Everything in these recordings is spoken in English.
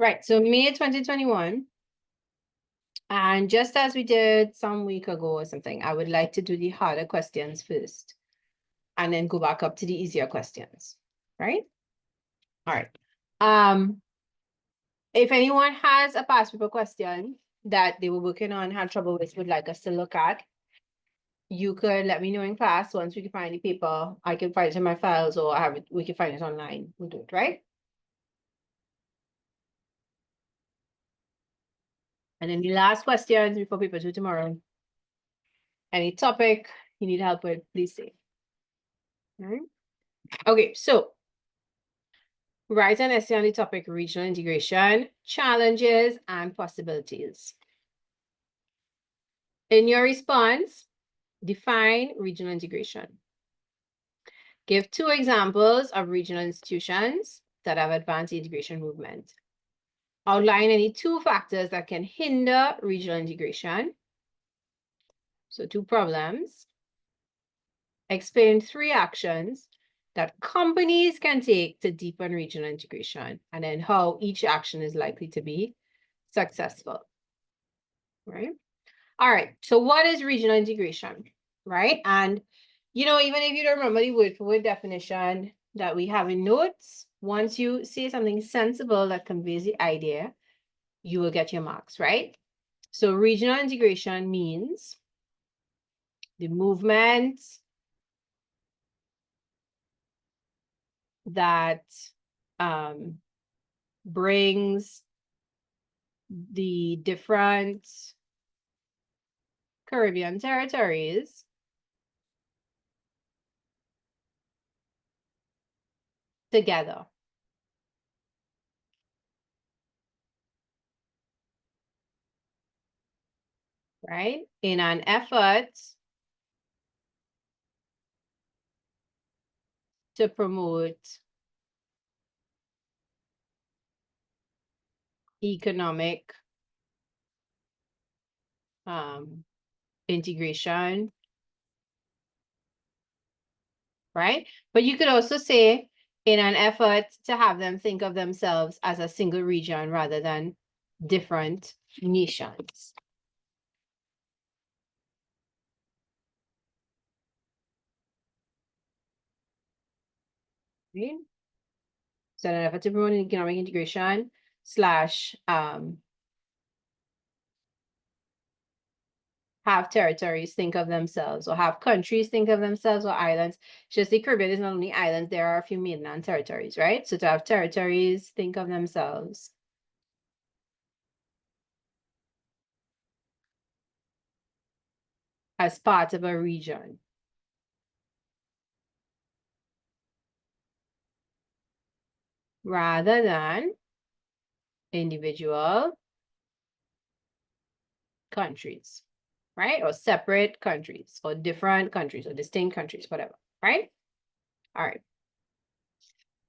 Right, so May 2021. And just as we did some week ago or something, I would like to do the harder questions first and then go back up to the easier questions, right? All right. If anyone has a past paper question that they were working on, had trouble with, would like us to look at, you could let me know in class. Once we can find the paper, I can find it in my files, or I have it, we can find it online. We'll do it, right? And then the last questions before paper 2 tomorrow. Any topic you need help with, please say. All right. Okay, so write an essay on the topic regional integration, challenges and possibilities. In your response, define regional integration. Give 2 examples of regional institutions that have advanced the integration movement. Outline any 2 factors that can hinder regional integration. So 2 problems. Explain 3 actions that companies can take to deepen regional integration, and then how each action is likely to be successful, right? All right, so what is regional integration, right? And, you know, even if you don't remember the word for word definition that we have in notes, once you say something sensible that conveys the idea, you will get your marks, right? So regional integration means the movement that brings the different Caribbean territories together. Right? In an effort to promote economic integration, right? But you could also say in an effort to have them think of themselves as a single region rather than different nations. Right? So in an effort to promote economic integration slash have territories think of themselves, or have countries think of themselves, or islands. Just the Caribbean is not only islands, there are a few mainland territories, right? So to have territories think of themselves as part of a region. Rather than individual countries, right? Or separate countries, or different countries, or distinct countries, whatever, right? All right.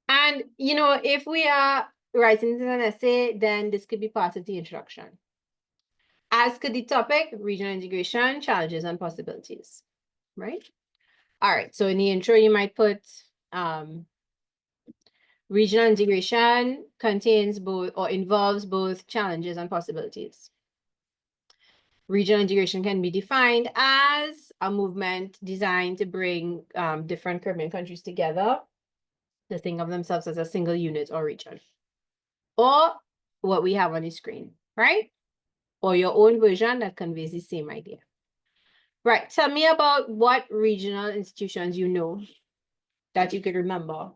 And, you know, if we are writing an essay, then this could be part of the introduction. As could the topic, regional integration, challenges and possibilities, right? All right, so in the intro, you might put regional integration contains both, or involves both, challenges and possibilities. Regional integration can be defined as a movement designed to bring different Caribbean countries together to think of themselves as a single unit or region. Or what we have on the screen, right? Or your own version that conveys the same idea. Right, tell me about what regional institutions you know that you could remember.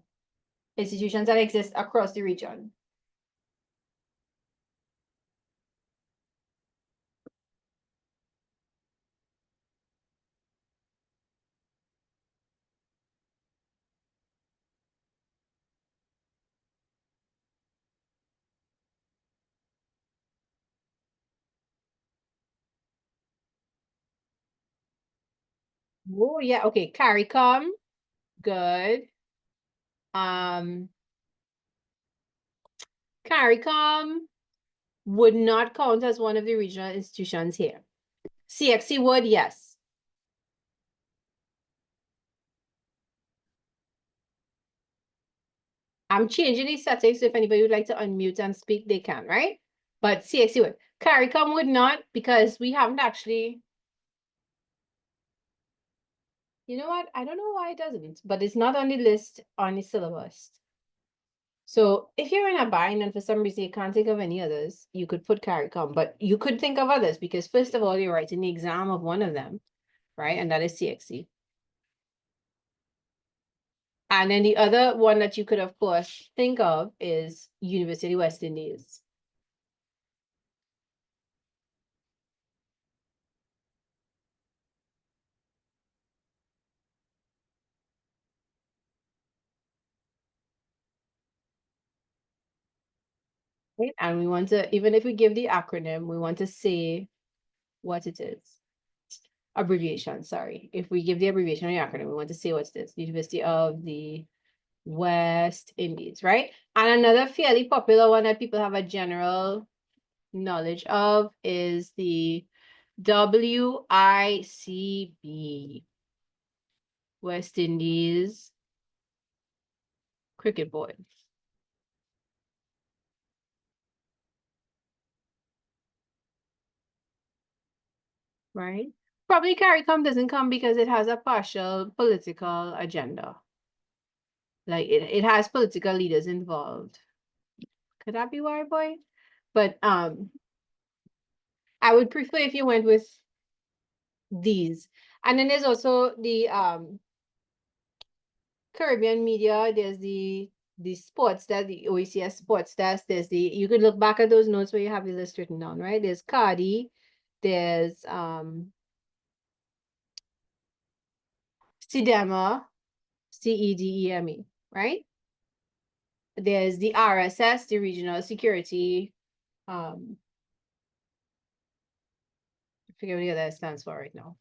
Institutions that exist across the region. Oh, yeah, okay, CARICOM, good. CARICOM would not count as one of the regional institutions here. CXC would, yes. I'm changing these settings, so if anybody would like to unmute and speak, they can, right? But CSE would. CARICOM would not, because we haven't actually. You know what? I don't know why it doesn't, but it's not on the list on the syllabus. So if you're in a bind and for some reason you can't think of any others, you could put CARICOM, but you could think of others because first of all, you're writing the exam of one of them, right? And that is CXC. And then the other one that you could, of course, think of is University of West Indies. Right? And we want to, even if we give the acronym, we want to say what it is. Abbreviation, sorry. If we give the abbreviation or the acronym, we want to say what it is. University of the West Indies, right? And another fairly popular one that people have a general knowledge of is the WICB, West Indies Cricket Board. Right? Probably CARICOM doesn't come because it has a partial political agenda. Like it has political leaders involved. Could that be why, boy? But I would prefer if you went with these. And then there's also the Caribbean media, there's the sports desk, the OECS sports desk, there's the, you could look back at those notes where you have the list written down, right? There's CARDI, there's CEDEMA, CEDEME, right? There's the RSS, the Regional Security, I forget what the other stands for right now.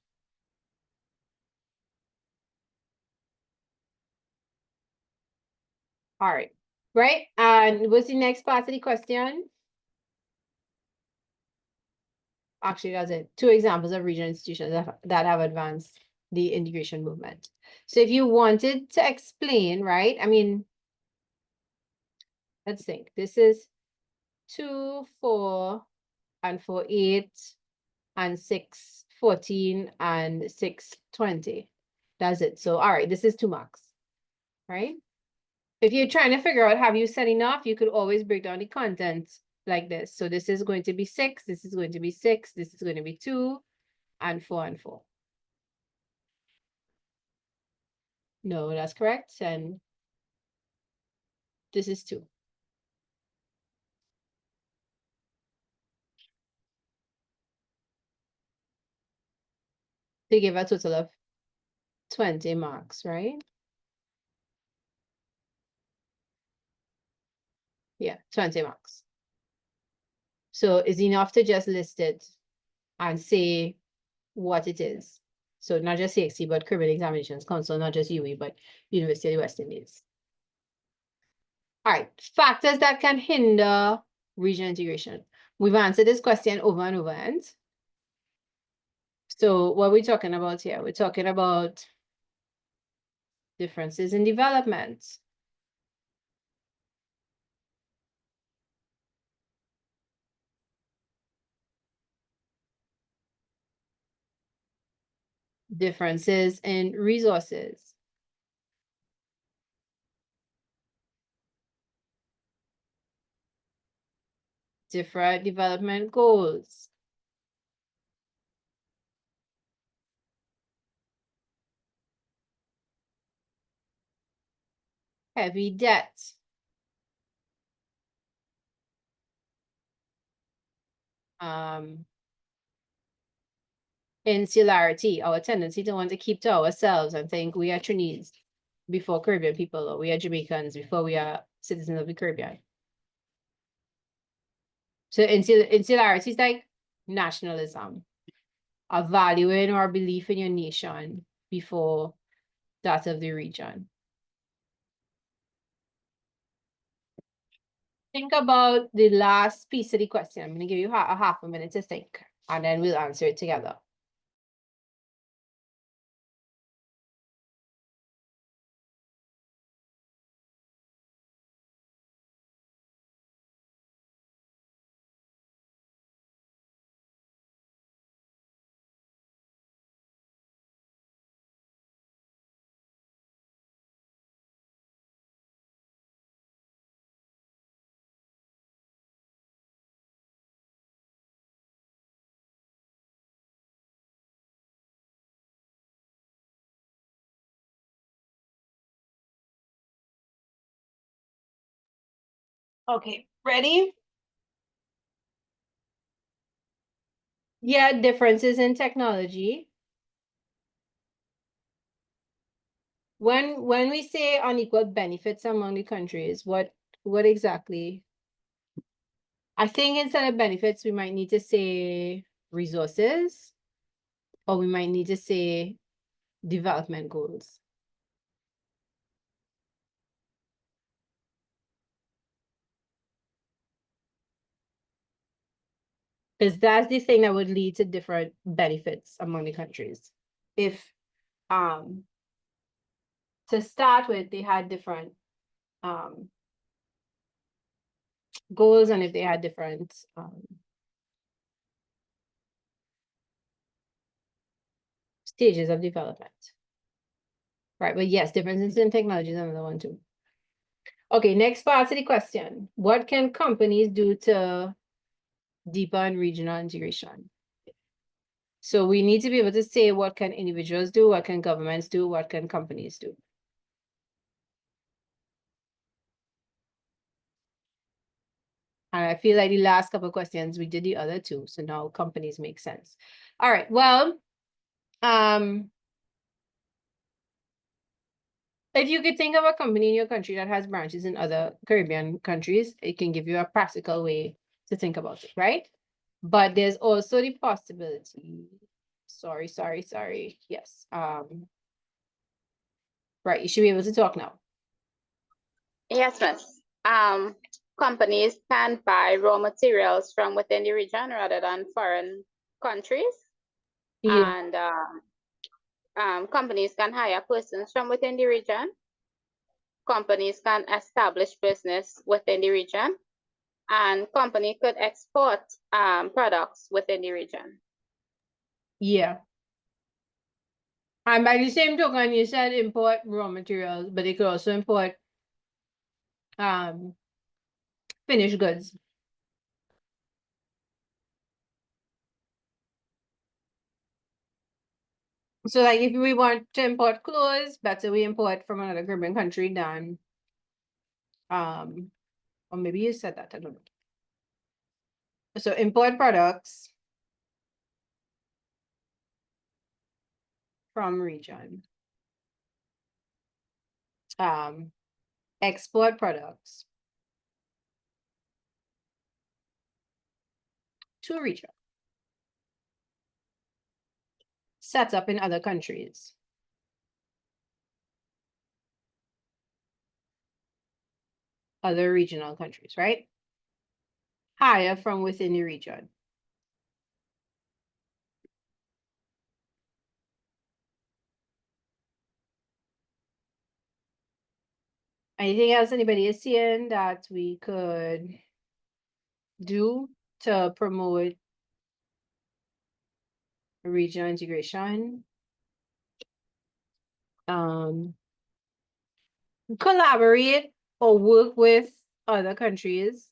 All right, right? And what's the next part of the question? Actually, that's it. 2 examples of regional institutions that have advanced the integration movement. So if you wanted to explain, right? I mean, let's think. This is 2, 4, and 4, 8, and 6, 14, and 6, 20. That's it. So, all right, this is 2 marks, right? If you're trying to figure out, have you said enough? You could always break down the content like this. So this is going to be 6, this is going to be 6, this is going to be 2, and 4, and 4. No, that's correct. And this is 2. They give a total of 20 marks, right? Yeah, 20 marks. So it's enough to just list it and say what it is. So not just CXC, but Caribbean Examinations Council, not just UE, but University of the West Indies. All right, factors that can hinder regional integration. We've answered this question over and over again. So what are we talking about here? We're talking about differences in development. Differences in resources. Different development goals. Heavy debt. Insularity, our tendency to want to keep to ourselves and think we are Trinidadians before Caribbean people, or we are Jamaicans before we are citizens of the Caribbean. So insularity is like nationalism, a valuing or belief in your nation before that of the region. Think about the last piece of the question. I'm going to give you a half a minute to think, and then we'll answer it together. Okay, ready? Yeah, differences in technology. When we say unequal benefits among the countries, what exactly? I think instead of benefits, we might need to say resources, or we might need to say development goals. Because that's the thing that would lead to different benefits among the countries. If um to start with, they had different um goals, and if they had different stages of development. Right, but yes, differences in technology is another one too. Okay, next part of the question. What can companies do to deepen regional integration? So we need to be able to say what can individuals do, what can governments do, what can companies do. And I feel like the last couple of questions, we did the other two, so now companies make sense. All right, well, if you could think of a company in your country that has branches in other Caribbean countries, it can give you a practical way to think about it, right? But there's also the possibility, sorry. Yes. Right, you should be able to talk now. Yes, miss. Companies can buy raw materials from within the region rather than foreign countries. Yeah. And companies can hire persons from within the region. Companies can establish business within the region. And company could export products within the region. Yeah. And by the same token, you said import raw materials, but they could also import finished goods. So like if we want to import clothes, better we import from another Caribbean country than or maybe you said that, I don't know. So import products from region. Export products to region. Set up in other countries. Other regional countries, right? Hire from within the region. Anything else anybody is seeing that we could do to promote regional integration? Collaborate or work with other countries.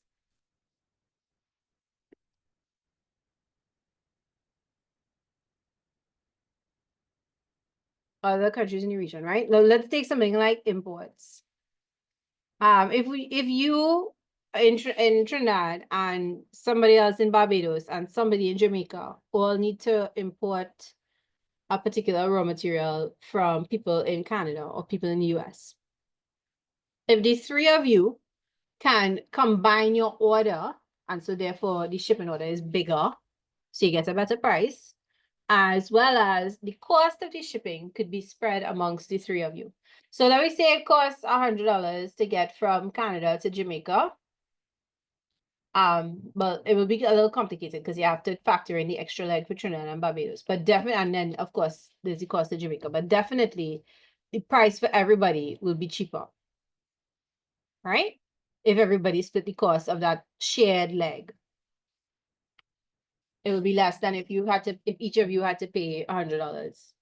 Other countries in the region, right? Now let's take something like imports. If you in Trinidad and somebody else in Barbados and somebody in Jamaica all need to import a particular raw material from people in Canada or people in the US. If the three of you can combine your order, and so therefore the shipping order is bigger, so you get a better price, as well as the cost of the shipping could be spread amongst the three of you. So let me say it costs $100 to get from Canada to Jamaica. Well, it will be a little complicated because you have to factor in the extra leg for Trinidad and Barbados. But definitely, and then of course there's the cost of Jamaica, but definitely the price for everybody will be cheaper. Right? If everybody split the cost of that shared leg. It will be less than if each of you had to pay $100.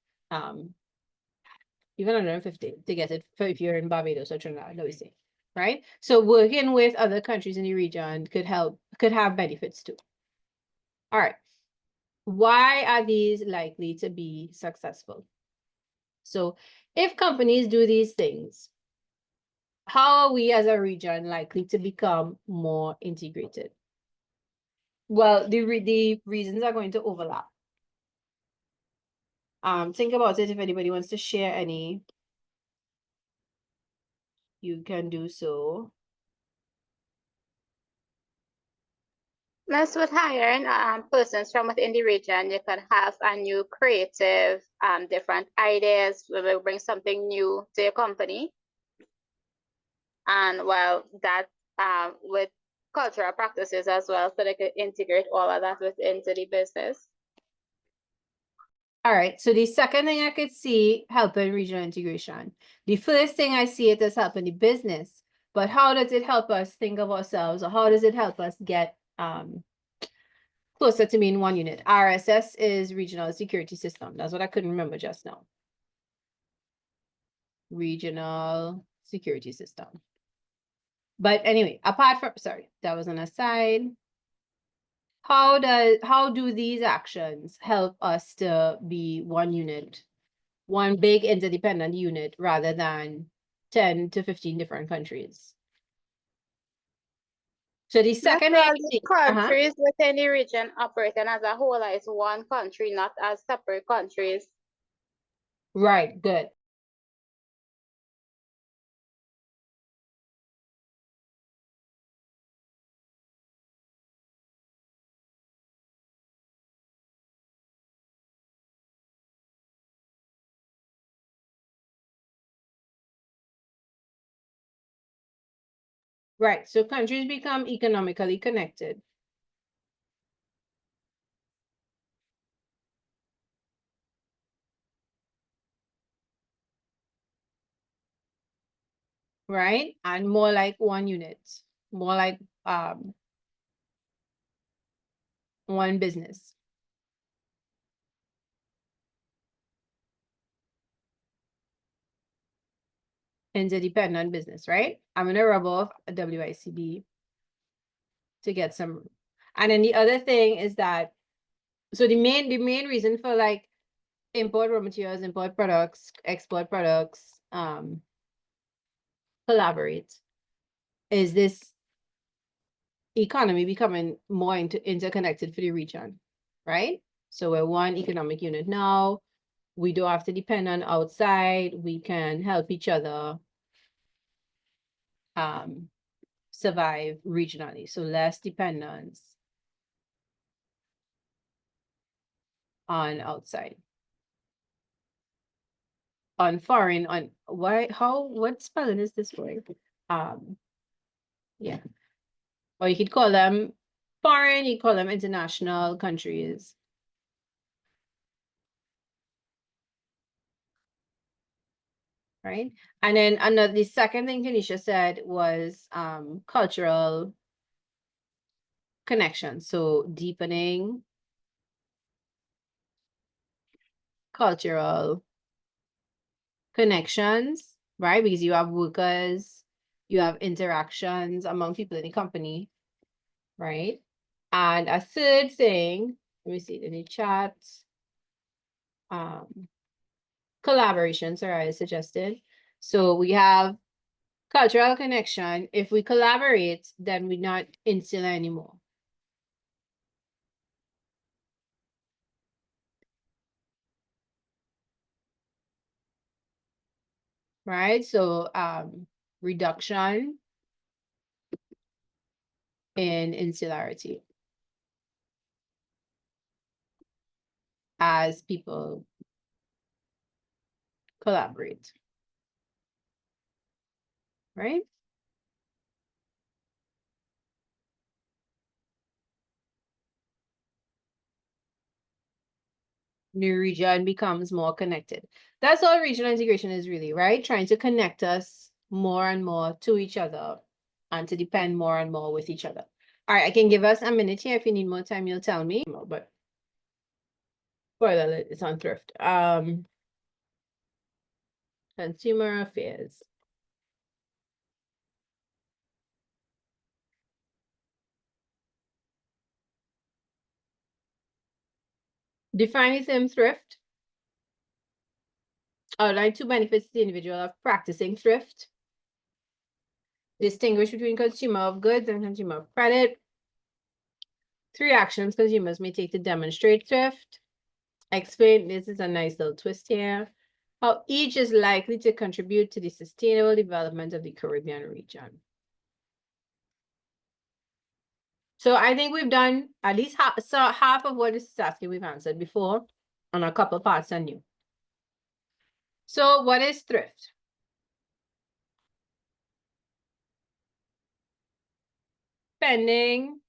Even 150 to get it for if you're in Barbados or Trinidad, let me see. Right? So working with other countries in the region could have benefits too. All right. Why are these likely to be successful? So if companies do these things, how are we as a region likely to become more integrated? Well, the reasons are going to overlap. Think about it. If anybody wants to share any, you can do so. Plus, with hiring persons from within the region, you can have a new creative, different ideas. We will bring something new to your company. And well, that with cultural practices as well, so they could integrate all of that into the business. All right, so the second thing I could see helping regional integration. The first thing I see it as helping the business, but how does it help us think of ourselves, or how does it help us get closer to being one unit? RSS is regional security system. That's what I couldn't remember just now. Regional security system. But anyway, apart from, sorry, that was an aside. How do these actions help us to be one unit, one big interdependent unit, rather than 10 to 15 different countries? So the second thing, countries within the region operating as a whole as one country, not as separate countries. Right, good. Right, so countries become economically connected. Right, and more like one unit, more like one business. Interdependent business, right? I'm gonna rub off a WICB to get some. And then the other thing is that, so the main reason for like import raw materials, import products, export products, collaborate, is this economy becoming more interconnected for the region, right? So we're one economic unit now. We don't have to depend on outside. We can help each other survive regionally. So less dependence on outside. On foreign, on what spelling is this word? Yeah. Or you could call them foreign, you call them international countries. Right? And then the second thing Kanisha said was cultural connection. So deepening cultural connections, right? Because you have workers, you have interactions among people in the company, right? And a third thing, let me see it in the chat. Collaboration, sorry, I suggested. So we have cultural connection. If we collaborate, then we're not insular anymore. Right? So reduction in insularity as people collaborate. Right? The region becomes more connected. That's all regional integration is really, right? Trying to connect us more and more to each other and to depend more and more with each other. All right, I can give us a minute here. If you need more time, you'll tell me. But spoiler alert, it's on thrift. Consumer affairs. Define the term thrift. Outline 2 benefits to the individual of practicing thrift. Distinguish between consumer of goods and consumer of credit. 3 actions consumers may take to demonstrate thrift. Explain, this is a nice little twist here, how each is likely to contribute to the sustainable development of the Caribbean region. So I think we've done at least half of what this is asking we've answered before, and a couple parts are new. So what is thrift? Spending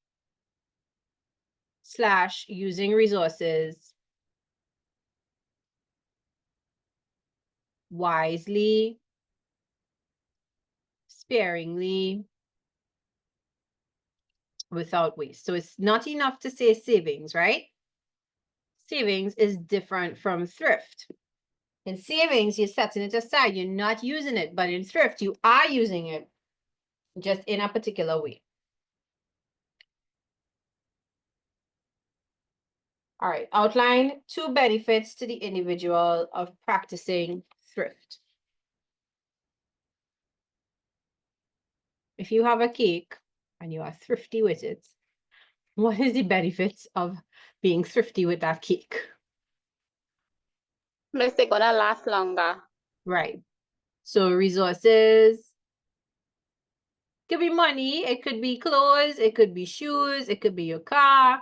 / using resources wisely, sparingly, without waste. So it's not enough to say savings, right? Savings is different from thrift. In savings, you're setting it aside, you're not using it, but in thrift, you are using it just in a particular way. All right, outline 2 benefits to the individual of practicing thrift. If you have a cake and you are thrifty with it, what is the benefits of being thrifty with that cake? Makes it gonna last longer. Right. So resources, could be money, it could be clothes, it could be shoes, it could be your car.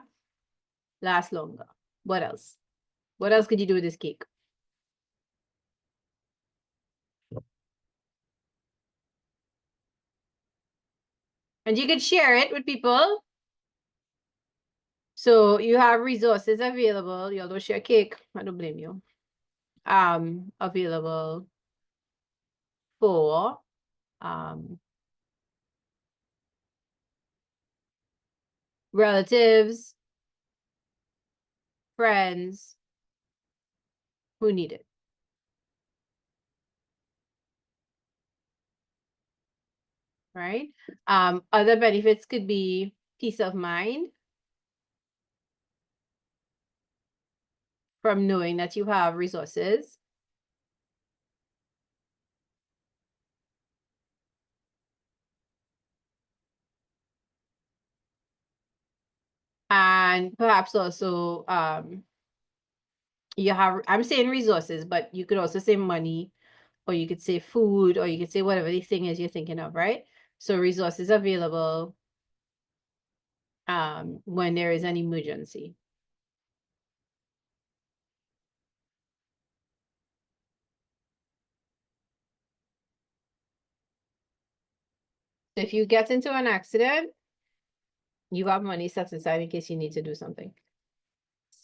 Last longer. What else? What else could you do with this cake? And you could share it with people. So you have resources available. You although share cake, I don't blame you. Available for relatives, friends who need it. Right? Other benefits could be peace of mind from knowing that you have resources. And perhaps also you have, I'm saying resources, but you could also say money, or you could say food, or you could say whatever the thing is you're thinking of, right? So resources available when there is an emergency. If you get into an accident, you have money set aside in case you need to do something.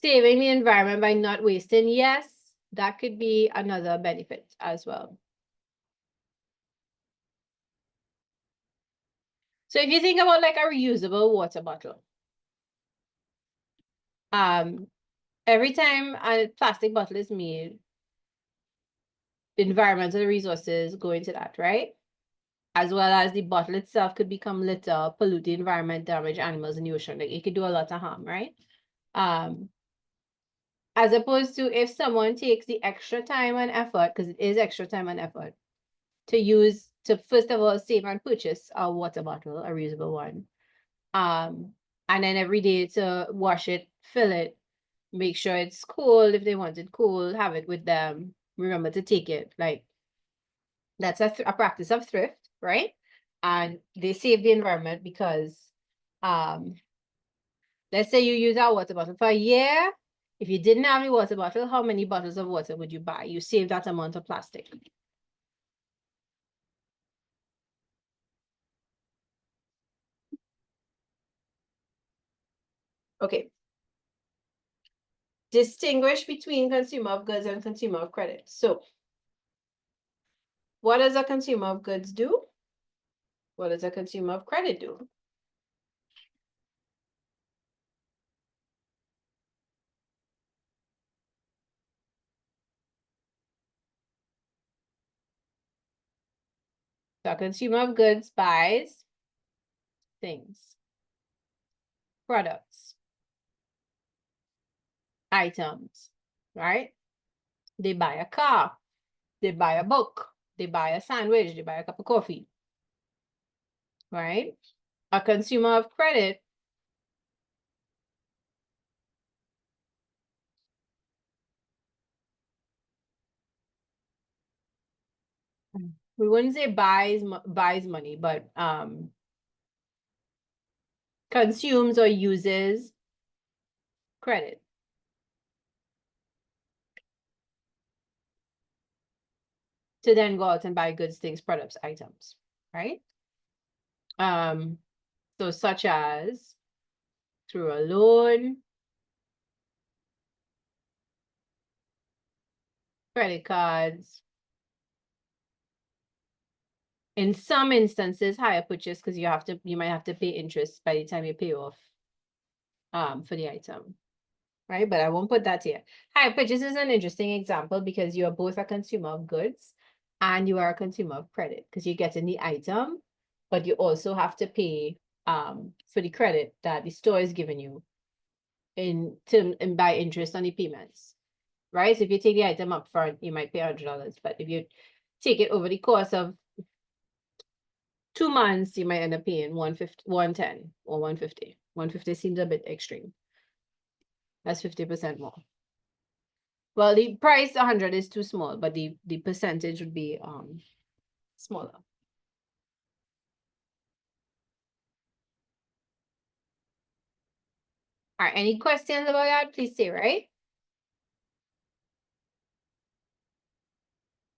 Saving the environment by not wasting, yes, that could be another benefit as well. So if you think about like a reusable water bottle, every time a plastic bottle is made, environmental resources go into that, right? As well as the bottle itself could become litter, pollute the environment, damage animals in the ocean. Like it could do a lot of harm, right? As opposed to if someone takes the extra time and effort, because it is extra time and effort, to first of all save and purchase a water bottle, a reusable one. And then every day to wash it, fill it, make sure it's cool if they want it cool, have it with them, remember to take it. Like that's a practice of thrift, right? And they save the environment because let's say you use our water bottle for a year. If you didn't have the water bottle, how many bottles of water would you buy? You save that amount of plastic. Okay. Distinguish between consumer of goods and consumer of credit. So what does a consumer of goods do? What does a consumer of credit do? So a consumer of goods buys things, products, items, right? They buy a car, they buy a book, they buy a sandwich, they buy a cup of coffee. right? A consumer of credit we wouldn't say buys money, but consumes or uses credit to then go out and buy goods, things, products, items, right? So such as through a loan, credit cards. In some instances, higher purchase because you might have to pay interest by the time you pay off for the item. Right, but I won't put that here. Higher purchase is an interesting example because you are both a consumer of goods and you are a consumer of credit because you're getting the item, but you also have to pay for the credit that the store is giving you and by interest on the payments. Right? So if you take the item up front, you might pay $100, but if you take it over the course of 2 months, you might end up paying 150, 110 or 150. 150 seems a bit extreme. That's 50% more. Well, the price 100 is too small, but the percentage would be smaller. All right, any questions about that? Please say, right?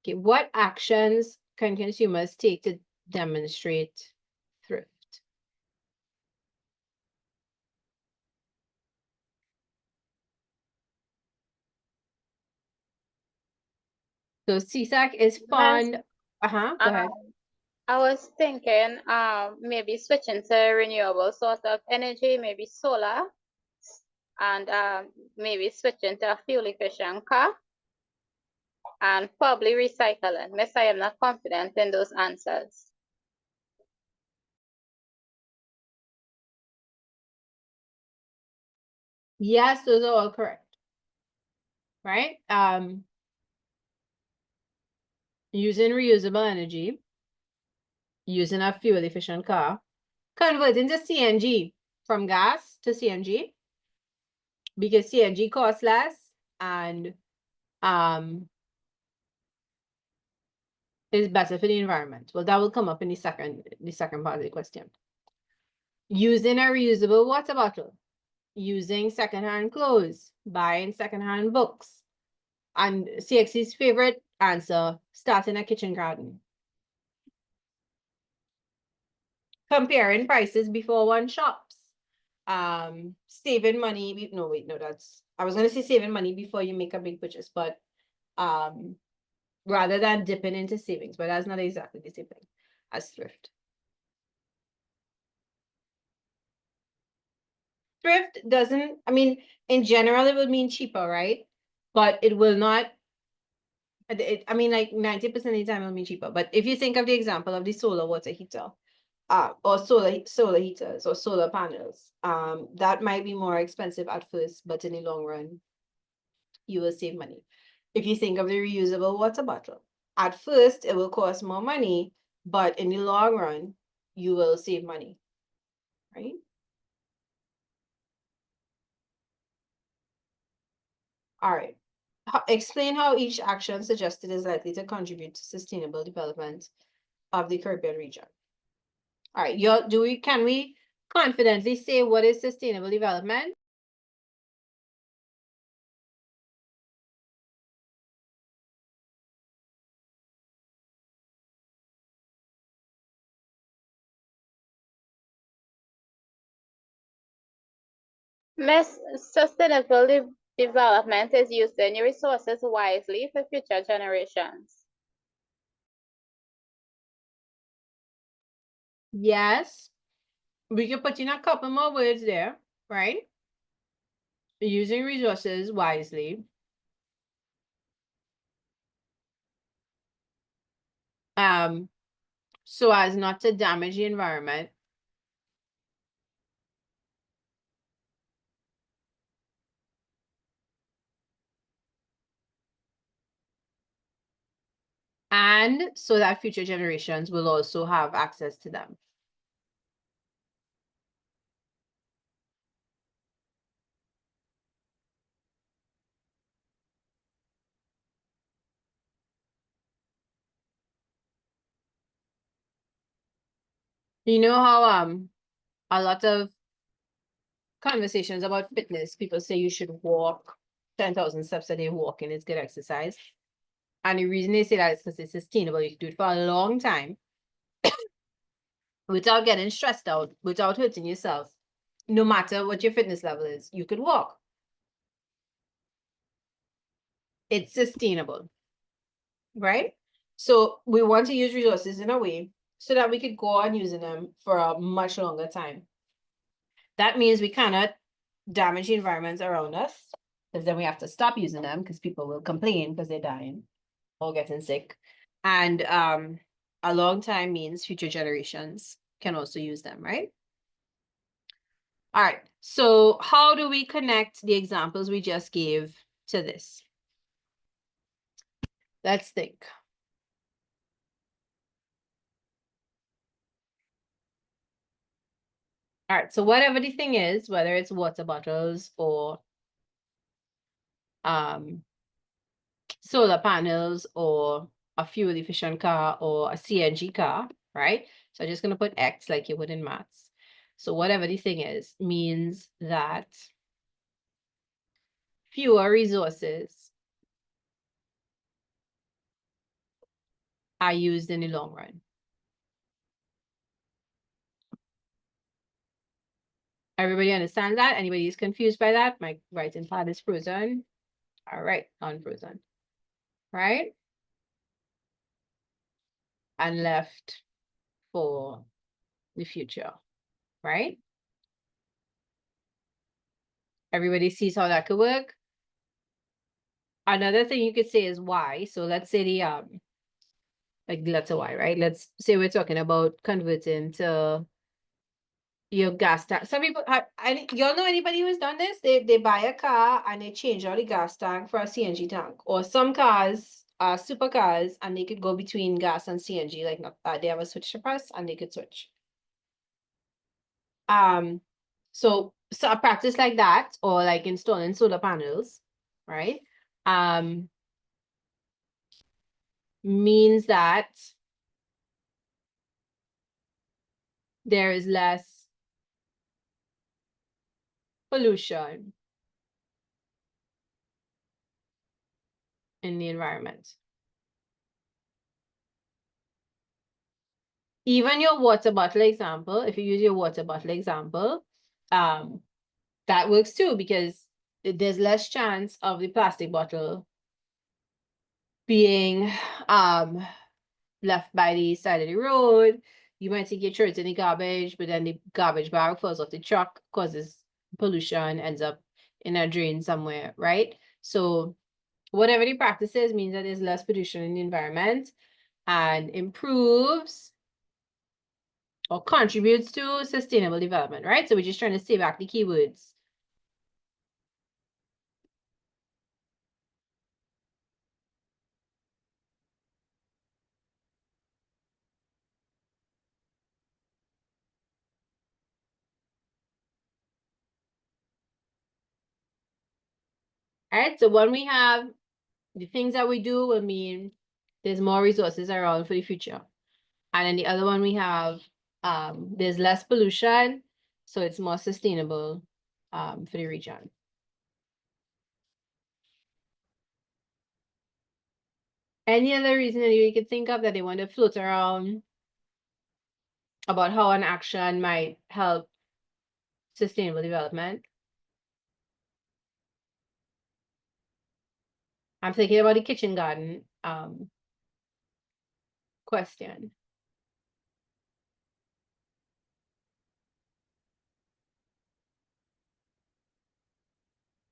Okay, what actions can consumers take to demonstrate thrift? So CSEC is fund. Go ahead. I was thinking maybe switching to renewable source of energy, maybe solar, and maybe switching to a fuel efficient car, and probably recycling. Miss, I am not confident in those answers. Yes, those are all correct. Right? Using reusable energy, using a fuel efficient car, converting to CNG from gas to CNG because CNG costs less and is better for the environment. Well, that will come up in the second part of the question. Using a reusable water bottle, using secondhand clothes, buying secondhand books, and CXC's favorite answer, starting a kitchen garden. Comparing prices before one shops. Saving money. No, wait, no, I was gonna say saving money before you make a big purchase, but rather than dipping into savings, but that's not exactly the same thing as thrift. Thrift doesn't, I mean, in general, it would mean cheaper, right? But it will not, I mean, like 90% of the time it'll mean cheaper. But if you think of the example of the solar water heater, or solar heaters or solar panels, that might be more expensive at first, but in the long run, you will save money. If you think of the reusable water bottle, at first it will cost more money, but in the long run, you will save money, right? All right. Explain how each action suggested is likely to contribute to sustainable development of the Caribbean region. All right, can we confidently say what is sustainable development? Miss, sustainable development is using your resources wisely for future generations. Yes. We can put in a couple more words there, right? Using resources wisely. So as not to damage the environment. And so that future generations will also have access to them. You know how a lot of conversations about fitness, people say you should walk 10,000 steps a day. Walking is good exercise. And the reason they say that is because it's sustainable. You can do it for a long time without getting stressed out, without hurting yourself. No matter what your fitness level is, you could walk. It's sustainable, right? So we want to use resources in a way so that we could go on using them for a much longer time. That means we cannot damage the environments around us, because then we have to stop using them because people will complain because they're dying or getting sick. And a long time means future generations can also use them, right? All right, so how do we connect the examples we just gave to this? Let's think. All right, so whatever the thing is, whether it's water bottles or solar panels or a fuel efficient car or a CNG car, right? So I'm just going to put X like you would in maths. So whatever the thing is means that fewer resources are used in the long run. Everybody understands that? Anybody is confused by that? My writing pad is frozen. All right, unfrozen, right? And left for the future, right? Everybody sees how that could work. Another thing you could say is why. So let's say the like the letter Y, right? Let's say we're talking about converting to your gas tank. Some people, y'all know anybody who's done this? They buy a car and they change out the gas tank for a CNG tank. Or some cars are supercars and they could go between gas and CNG. Like they have a switch to press and they could switch. So a practice like that, or like installing solar panels, right? Means that there is less pollution in the environment. Even your water bottle example, if you use your water bottle example, that works too, because there's less chance of the plastic bottle being left by the side of the road. You might think your shirts in the garbage, but then the garbage bag falls off the truck, causes pollution, ends up in a drain somewhere, right? So whatever the practice is means that there's less pollution in the environment and improves or contributes to sustainable development, right? So we're just trying to say back the keywords. All right, so when we have the things that we do will mean there's more resources around for the future. And then the other one we have, there's less pollution, so it's more sustainable for the region. Any other reason that you could think of that they want to float around about how an action might help sustainable development? I'm thinking about the kitchen garden question.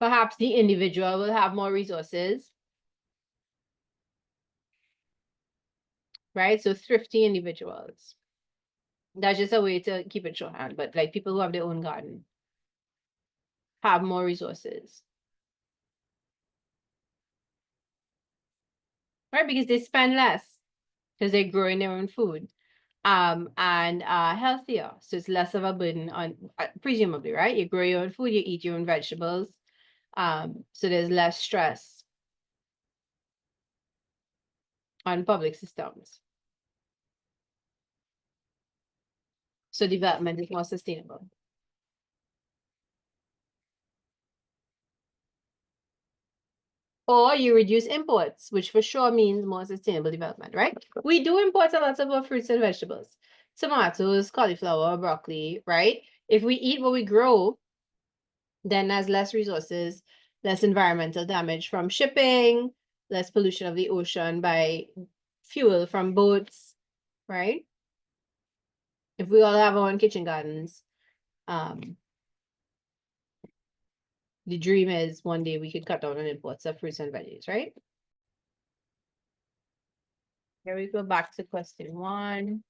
Perhaps the individual will have more resources, right? So thrifty individuals. That's just a way to keep it shorthand, but like people who have their own garden have more resources, right? Because they spend less because they're growing their own food, and healthier. So it's less of a burden on, presumably, right? You grow your own food, you eat your own vegetables, so there's less stress on public systems. So development is more sustainable. Or you reduce imports, which for sure means more sustainable development, right? We do import a lot of our fruits and vegetables, tomatoes, cauliflower, broccoli, right? If we eat what we grow, then there's less resources, less environmental damage from shipping, less pollution of the ocean by fuel from boats, right? If we all have our own kitchen gardens, the dream is one day we could cut down on imports of fruits and veggies, right? Here we go back to question 1.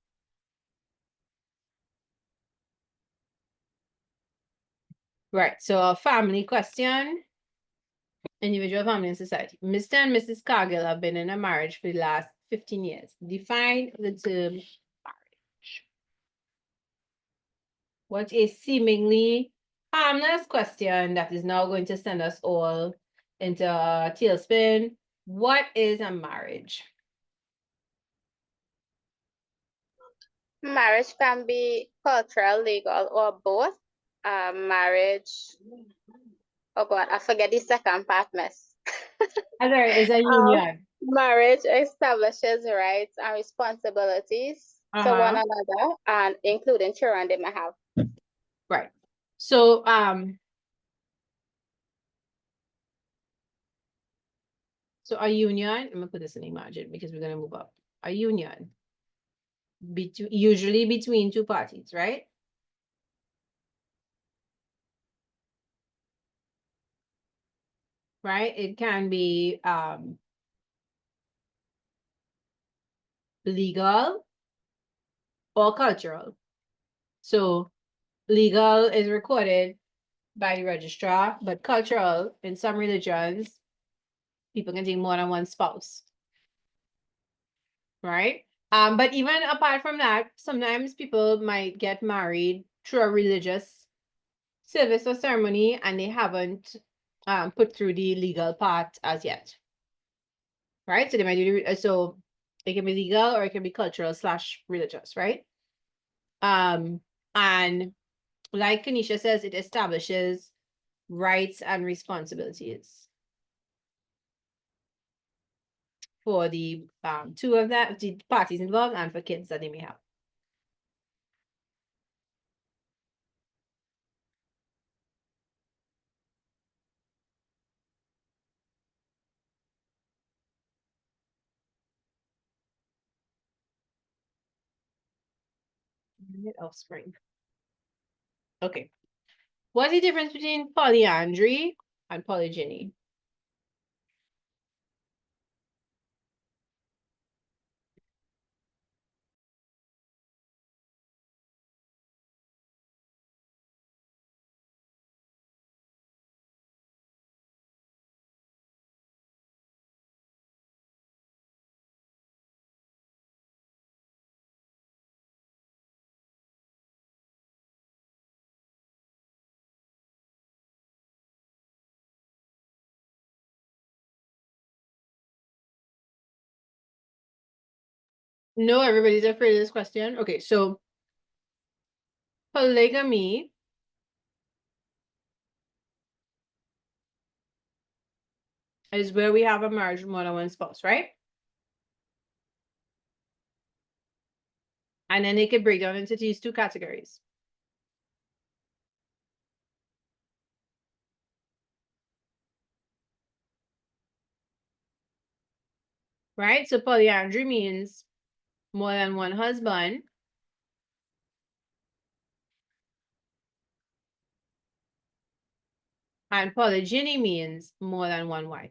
Right, so a family question. Individual, family, and society. Mr. and Mrs. Cargill have been in a marriage for the last 15 years. Define the term marriage. What a seemingly harmless question that is now going to send us all into a tailspin. What is a marriage? Marriage can be cultural, legal, or both. Marriage, oh God, I forget the second part, miss. Other is a union. Marriage establishes rights and responsibilities to one another, and including children they may have. Right. So so a union, I'm gonna put this in imagine because we're gonna move up. A union usually between two parties, right? Right? It can be legal or cultural. So legal is recorded by the registrar, but cultural in some religions, people can take more than one spouse. Right? But even apart from that, sometimes people might get married through a religious service or ceremony and they haven't put through the legal part as yet. Right? So they might do so it can be legal or it can be cultural / religious, right? And like Kanisha says, it establishes rights and responsibilities for the two of that, the parties involved, and for kids that they may have. Offspring. Okay. What's the difference between polyandry and polygyny? No, everybody's afraid of this question. Okay, so polygamy is where we have a marriage with more than one spouse, right? And then they could break down into these two categories. Right? So polyandry means more than one husband. And polygyny means more than one wife.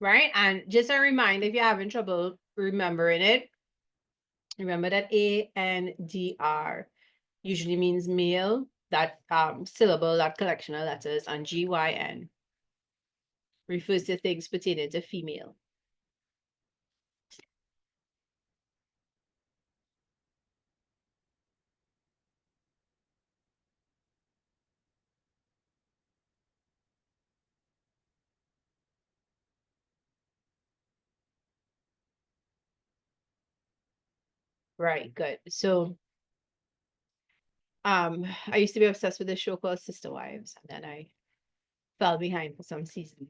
Right? And just a reminder, if you're having trouble remembering it, remember that ANDR usually means male, that syllable, that collection of letters, and GYN refers to things pertaining to female. Right, good. So, I used to be obsessed with this show called Sister Wives, and then I fell behind for some season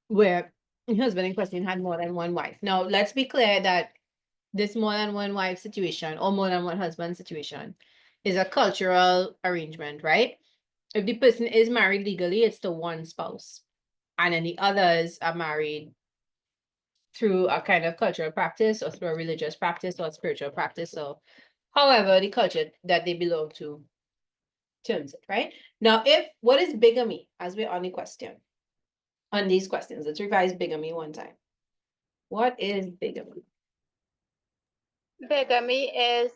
where the husband in question had more than one wife. Now, let's be clear that this more than one wife situation or more than one husband situation is a cultural arrangement, right? If the person is married legally, it's to one spouse, and then the others are married through a kind of cultural practice or through a religious practice or a spiritual practice or however the culture that they belong to terms it, right? Now, if what is bigamy, as we're on the question, on these questions, let's revise bigamy one time. What is bigamy? Bigamy is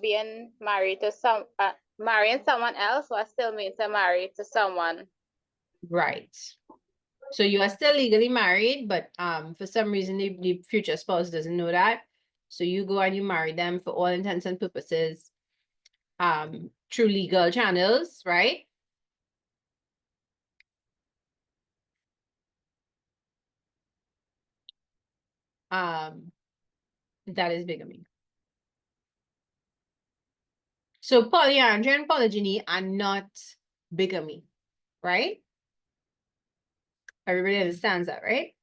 being married to marrying someone else while still being married to someone. Right. So you are still legally married, but for some reason the future spouse doesn't know that. So you go and you marry them for all intents and purposes, through legal channels, right? That is bigamy. So polyandry and polygyny are not bigamy, right? Everybody understands that, right?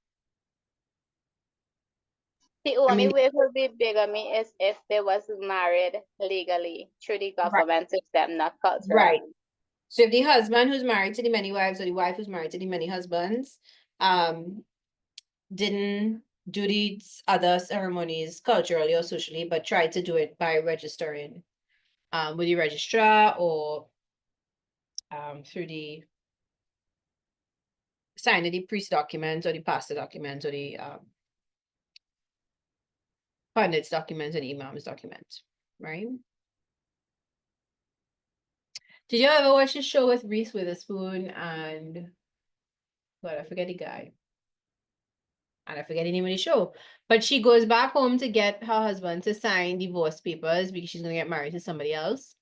The I only mean, way it would be bigamy is if they was married legally through the right, government system, not right. culturally. So if the husband who's married to the many wives or the wife who's married to the many husbands, didn't do these other ceremonies culturally or socially, but tried to do it by registering with the registrar or through the sign of the priest document or the pastor document or the pundit's document or the imam's document, right? Did you ever watch the show with Reese Witherspoon and well, I forget the guy. And I forget the name of the show. But she goes back home to get her husband to sign divorce papers because she's gonna get married to somebody else.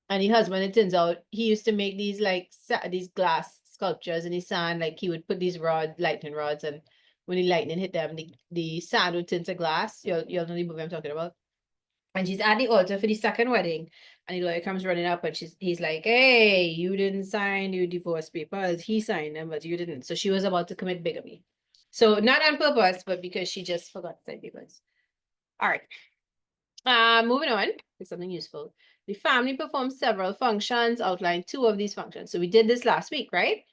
And the husband, it turns out, he used to make these like these glass sculptures in the sand. Like he would put these lightning rods, and when the lightning hit them, the sand would turn to glass. You'll know the movie I'm talking about. And she's at the altar for the second wedding, and the lawyer comes running up, and he's like, "Hey, you didn't sign your divorce papers. He signed them, but you didn't." So she was about to commit bigamy. So not on purpose, but because she just forgot to sign papers. All right. Moving on to something useful. The family performs several functions, outline two of these functions. So we did this last week, right?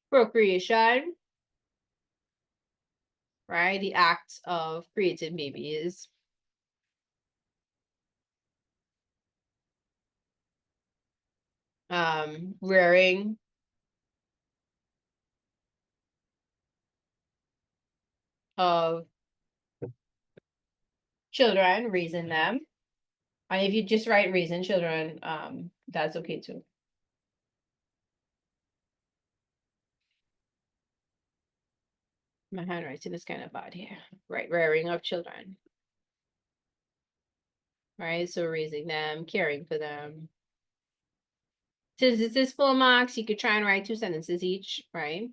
Procreation, right? The act of creating babies. Rearing of children, raising them. And if you just write raising children, that's okay too. My handwriting is kind of bad here. Right, rearing of children. Right, so raising them, caring for them. Since this is 4 marks, you could try and write 2 sentences each, right?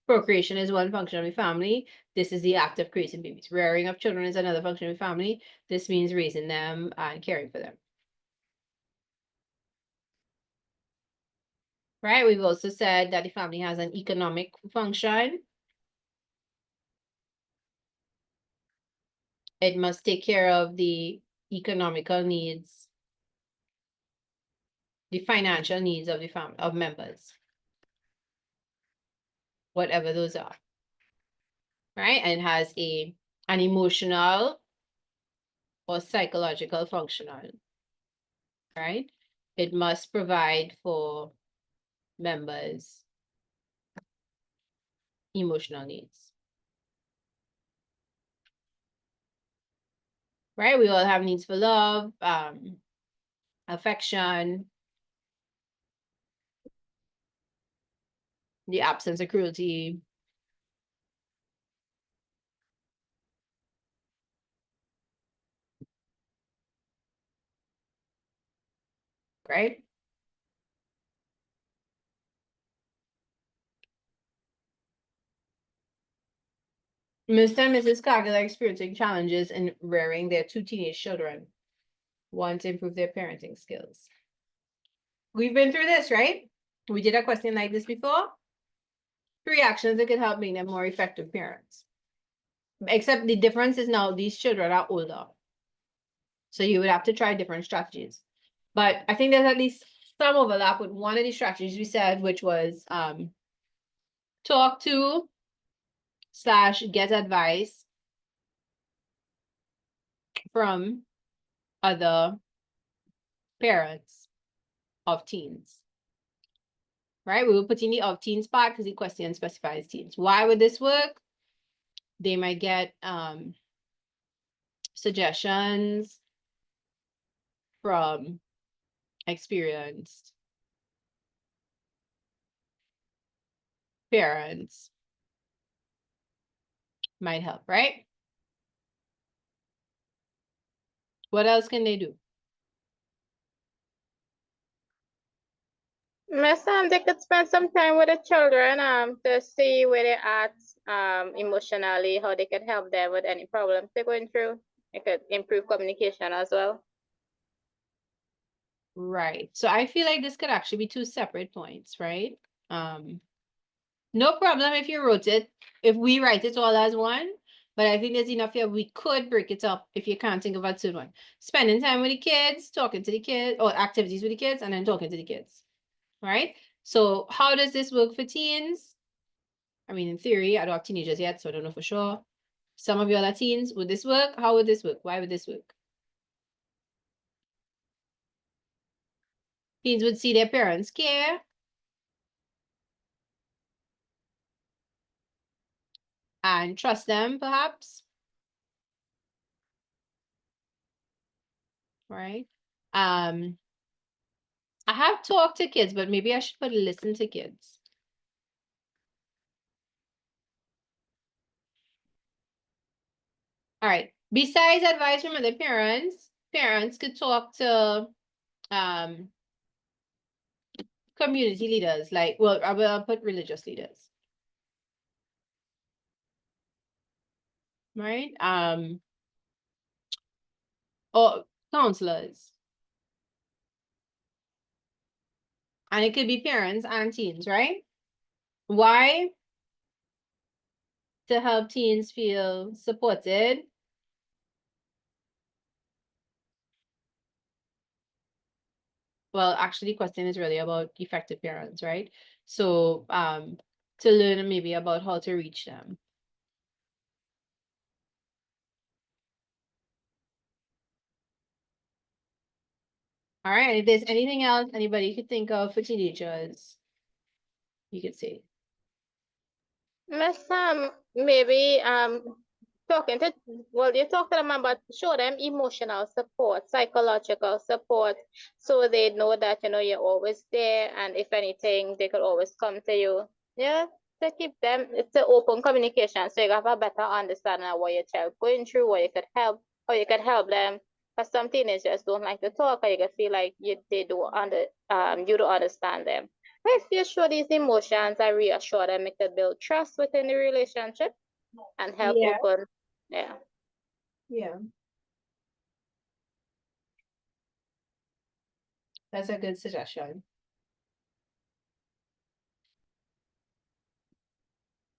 Procreation is one function of the family. This is the act of creating babies. Rearing of children is another function of the family. This means raising them and caring for them. Right? We've also said that the family has an economic function. It must take care of the economical needs, the financial needs of the family of members, whatever those are. Right? And it has an emotional or psychological functional. Right? It must provide for members' emotional needs. Right? We all have needs for love, affection, the absence of cruelty. Right? Mr. and Mrs. Clark are experiencing challenges in rearing their 2 teenage children. Want to improve their parenting skills. We've been through this, right? We did a question like this before. 3 actions that could help make them more effective parents. Except the difference is now these children are older. So you would have to try different strategies. But I think there's at least some overlap with one of the strategies we said, which was talk to / get advice from other parents of teens. Right? We will put in the of teens part because the question specifies teens. Why would this work? They might get suggestions from experienced parents. Might help, right? What else can they do? Miss, they could spend some time with the children to see where they're at emotionally, how they could help them with any problems they're going through. It could improve communication as well. Right. So I feel like this could actually be 2 separate points, right? No problem if you wrote it, if we write it all as one, but I think there's enough here. We could break it up if you can't think of a third one. Spending time with the kids, talking to the kids, or activities with the kids, and then talking to the kids. Right? So how does this work for teens? I mean, in theory, I don't have teenagers yet, so I don't know for sure. Some of you are teens. Would this work? How would this work? Why would this work? Teens would see their parents care. And trust them, perhaps. Right? I have talked to kids, but maybe I should put listen to kids. All right. Besides advice from other parents, parents could talk to community leaders, like, well, I will put religious leaders. Right? Or counselors. And it could be parents and teens, right? Why? To help teens feel supported. Well, actually, the question is really about effective parents, right? So to learn maybe about how to reach them. All right, if there's anything else anybody could think of for teenagers, you could say. Miss, maybe talking to, well, you talk to them about, show them emotional support, psychological support, so they know that, you know, you're always there, and if anything, they could always come to you. Yeah, to keep them, it's an open communication, so you have a better understanding of what your child going through, what you could help, how you could help them. Because some teenagers don't like to talk, or you can feel like you don't understand them. If you show these emotions, I reassure them, it could build trust within the relationship and help Yeah. open. Yeah. Yeah. That's a good suggestion.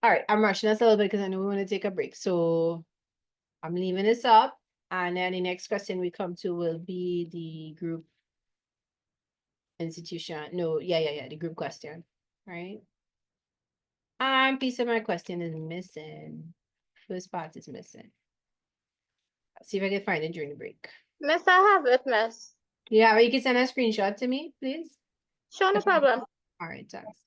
All right, I'm rushing us a little bit because I know we want to take a break. So I'm leaving this up. And then the next question we come to will be the group institution. No, yeah, the group question, right? And piece of my question is missing. First part is missing. Let's see if I can find it during the break. Miss, I have it, miss. Yeah, you can send a screenshot to me, please. Sure, no problem. All right, thanks.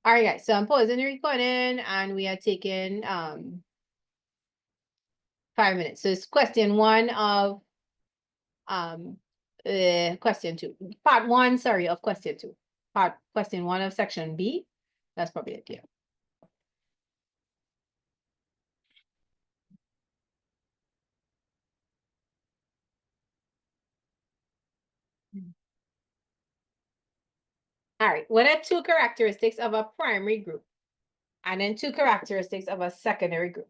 All right, guys. So I'm pausing the recording and we are taking 5 minutes. So it's question 1 of question 2. Part 1, sorry, of question 2. Question 1 of section B. That's probably it, yeah. All right, what are 2 characteristics of a primary group? And then 2 characteristics of a secondary group.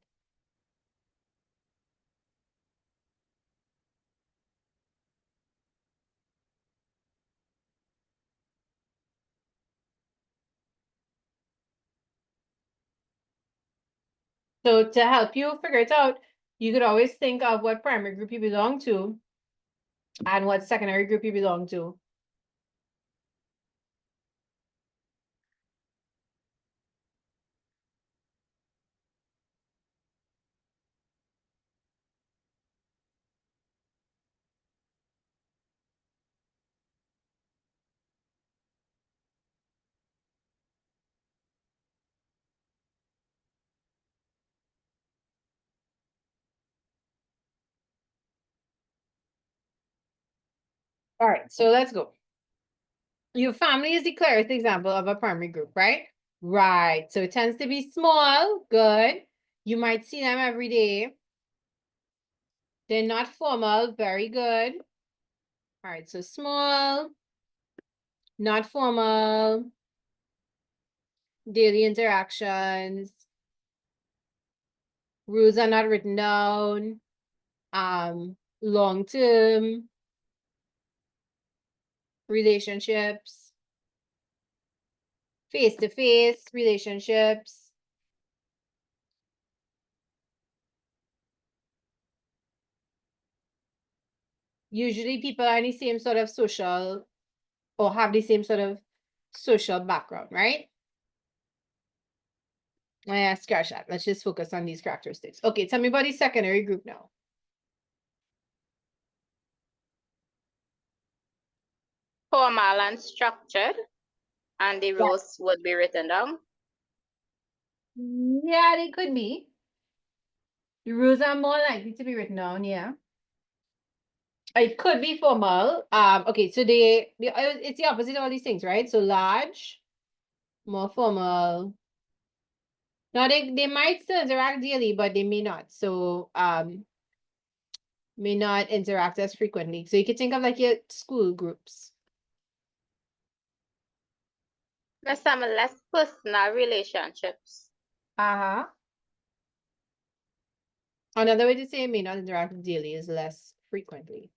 So to help you figure it out, you could always think of what primary group you belong to and what secondary group you belong to. All right, so let's go. Your family is the clearest example of a primary group, right? Right, so it tends to be small, good. You might see them every day. They're not formal, very good. All right, so small, not formal, daily interactions, rules are not written down, long term relationships, face to face relationships. Usually people are in the same sort of social or have the same sort of social background, right? Yeah, scratch that. Let's just focus on these characteristics. Okay, tell me about the secondary group now. Formal and structured, and the rules would be written down. Yeah, they could be. The rules are more likely to be written down, yeah. It could be formal. Okay, so it's the opposite of all these things, right? So large, more formal. Now they might still interact daily, but they may not. So may not interact as frequently. So you could think of like your school groups. There's some less personal relationships. Uh-huh. Another way to say may not interact daily is less frequently.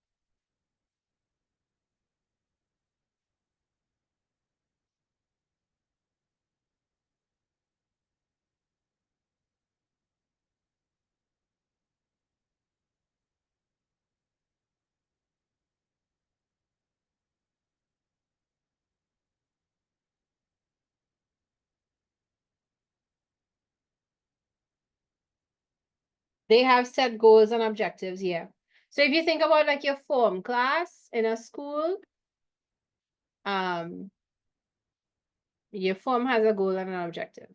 They have set goals and objectives here. So if you think about like your form class in a school, your form has a goal and an objective,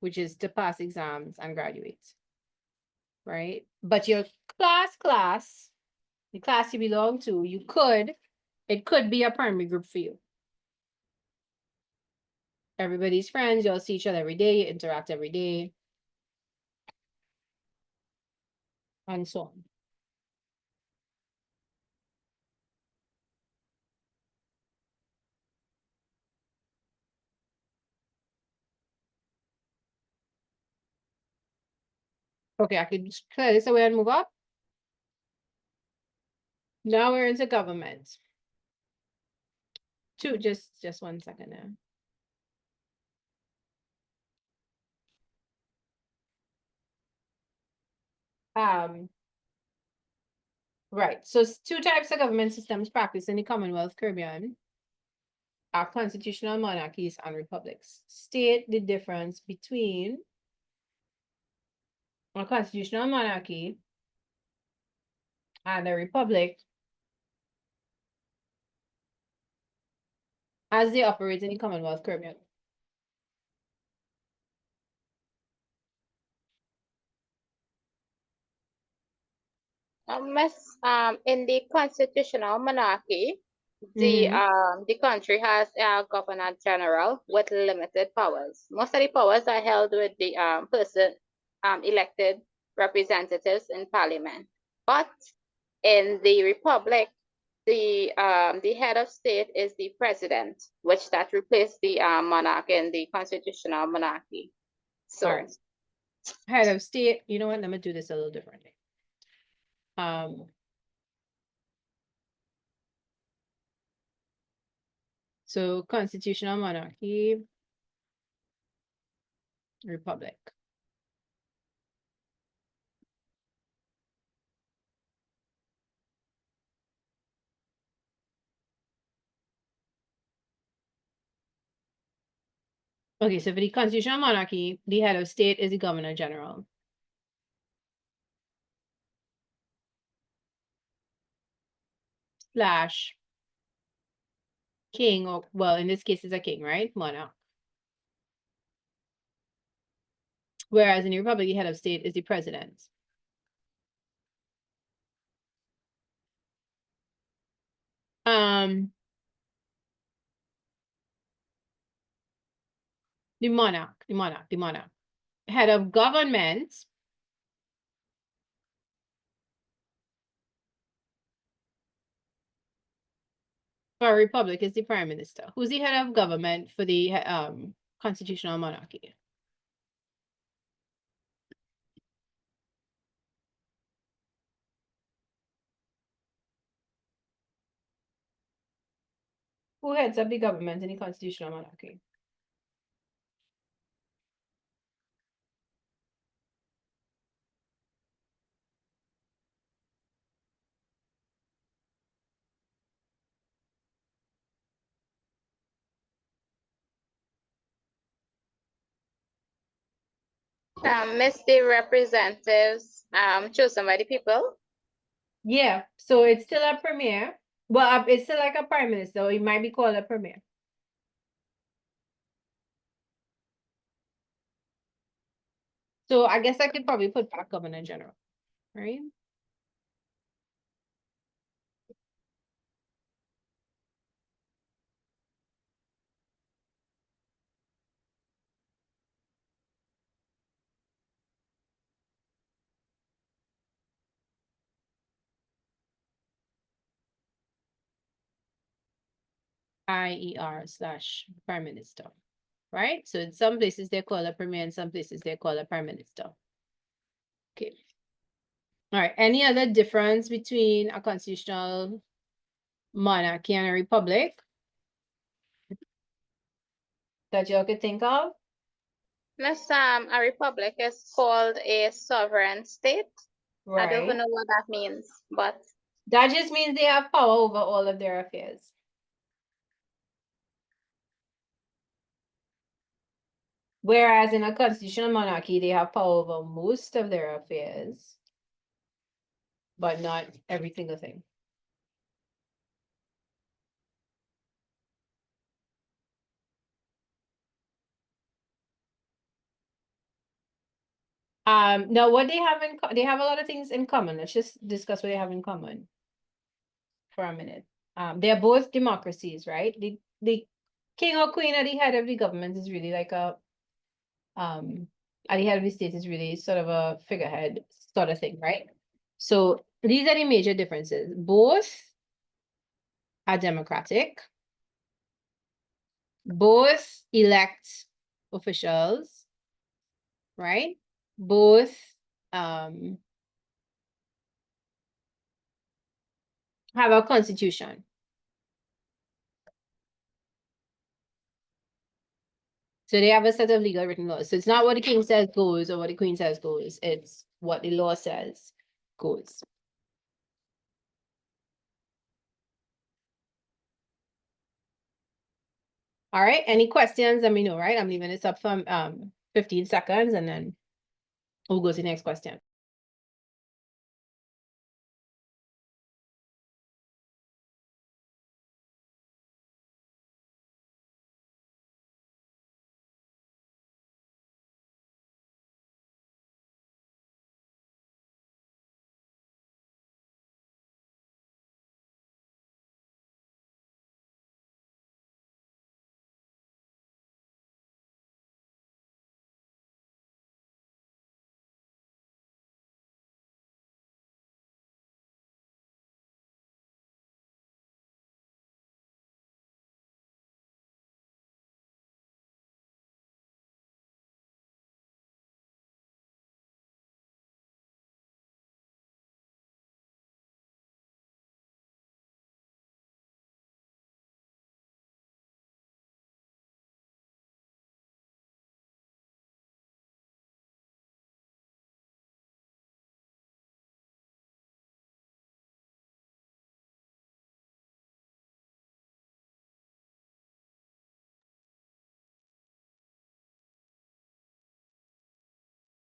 which is to pass exams and graduate, right? But your class, the class you belong to, it could be a primary group for you. Everybody's friends, you'll see each other every day, you interact every day, and so on. Okay, I can just clear this away and move up. Now we're into government. Just 1 second now. Right, so two types of government systems practiced in the Commonwealth Caribbean are constitutional monarchies and republics. State the difference between a constitutional monarchy and a republic as they operate in the Commonwealth Caribbean. In the constitutional monarchy, the country has a governor general with limited powers. Most of the powers are held with the elected representatives in parliament. But in the republic, the head of state is the president, which that replaced the monarch in the constitutional monarchy. So, All right. Head of state, you know what? Let me do this a little differently. So constitutional monarchy, republic. Okay, so for the constitutional monarchy, the head of state is the governor general. Slash king, or well, in this case, it's a king, right? Monarch. Whereas in the republic, the head of state is the president. The monarch. Head of government. For a republic is the prime minister. Who's the head of government for the constitutional monarchy? Who heads up the government in the constitutional monarchy? Miss the representatives chosen by the people. Yeah, so it's still a premier. Well, it's still like a prime minister. It might be called a premier. So I guess I could probably put back governor general, right? IER slash prime minister, right? So in some places they call a premier, in some places they call a prime minister. Okay. All right. Any other difference between a constitutional monarchy and a republic that you could think of? Miss, a republic is called a sovereign state. I don't Right. know what that means, but That just means they have power over all of their affairs. Whereas in a constitutional monarchy, they have power over most of their affairs, but not every single thing. Now what they have they have a lot of things in common. Let's just discuss what they have in common for a minute. They're both democracies, right? The king or queen at the head of the government is really like a at the head of the state is really sort of a figurehead sort of thing, right? So these are the major differences. Both are democratic. Both elect officials, right? Both have a constitution. So they have a set of legal written laws. So it's not what the king says goes or what the queen says goes. It's what the law says goes. All right. Any questions? Let me know, right? I'm leaving this up for 15 seconds and then we'll go to the next question.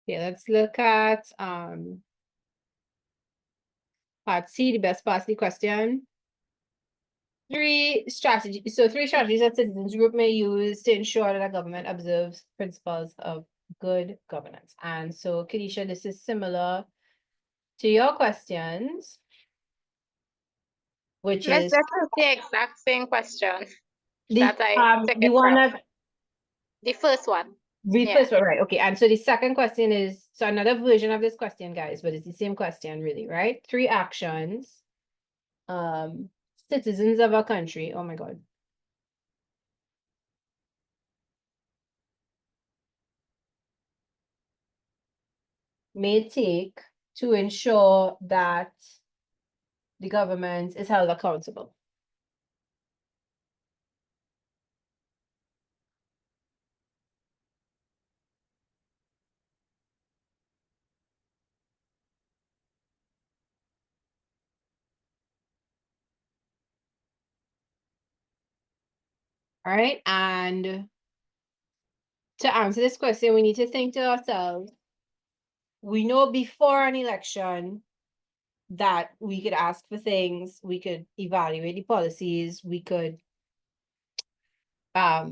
Okay, let's look at part C, the best part of the question. Three strategies that citizens group may use to ensure that a government observes principles of good governance. And so, Kadisha, this is similar to your questions, which Miss, is this is the exact same question that I took the it one from. that The first one. the Yeah. first one, right? Okay, and so the second question is so another version of this question, guys, but it's the same question, really, right? Three actions. Citizens of a country. Oh my God. May take to ensure that the government is held accountable. All right, and to answer this question, we need to think to ourselves, we know before an election that we could ask for things, we could evaluate the policies, we could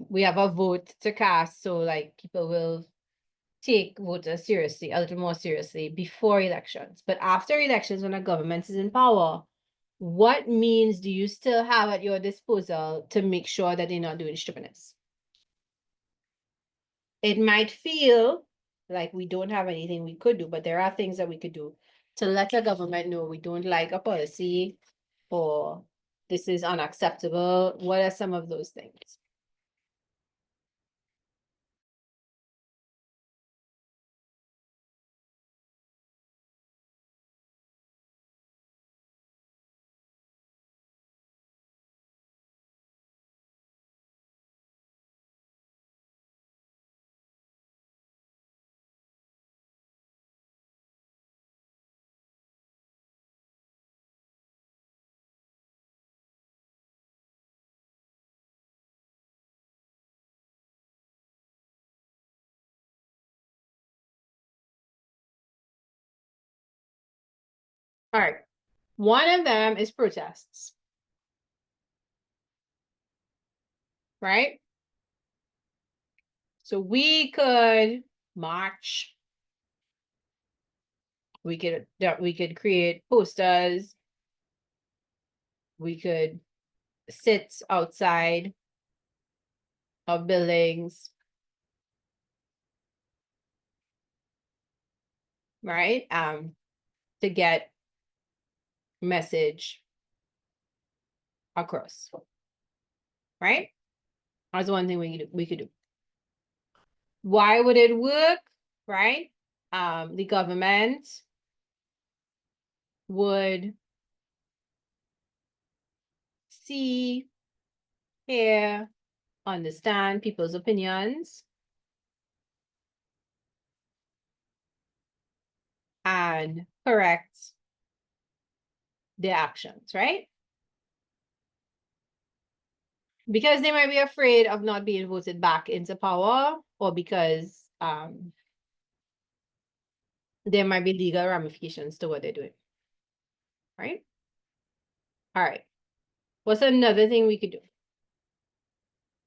we have a vote to cast, so like people will take voters seriously, a little more seriously before elections. But after elections, when a government is in power, what means do you still have at your disposal to make sure that they're not doing stupidness? It might feel like we don't have anything we could do, but there are things that we could do to let the government know we don't like a policy or this is unacceptable. What are some of those things? All right. One of them is protests, right? So we could march. We could create posters. We could sit outside of buildings, right? To get message across, right? That's one thing we could do. Why would it work, right? The government would see, hear, understand people's opinions and correct their actions, right? Because they might be afraid of not being voted back into power, or because there might be legal ramifications to what they're doing, right? All right. What's another thing we could do?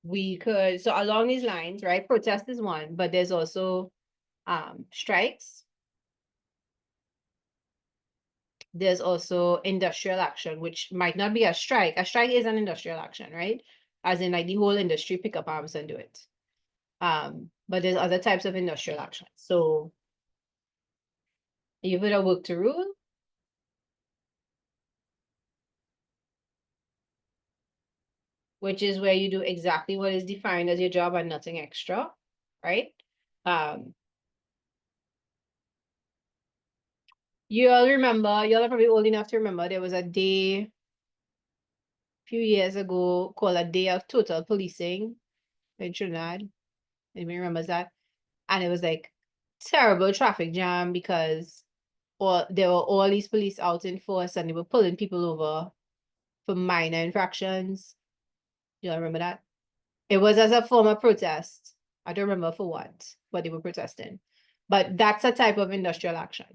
We could, so along these lines, right? Protest is one, but there's also strikes. There's also industrial action, which might not be a strike. A strike is an industrial action, right? As in like the whole industry pick up arms and do it. But there's other types of industrial action. So you've got to work to rule. Which is where you do exactly what is defined as your job and nothing extra, right? You all remember, you all are probably old enough to remember there was a day a few years ago called a day of total policing in Trinidad. Anybody remembers that? And it was like terrible traffic jam because there were all these police out in force and they were pulling people over for minor infractions. You all remember that? It was as a form of protest. I don't remember for what, but they were protesting. But that's a type of industrial action.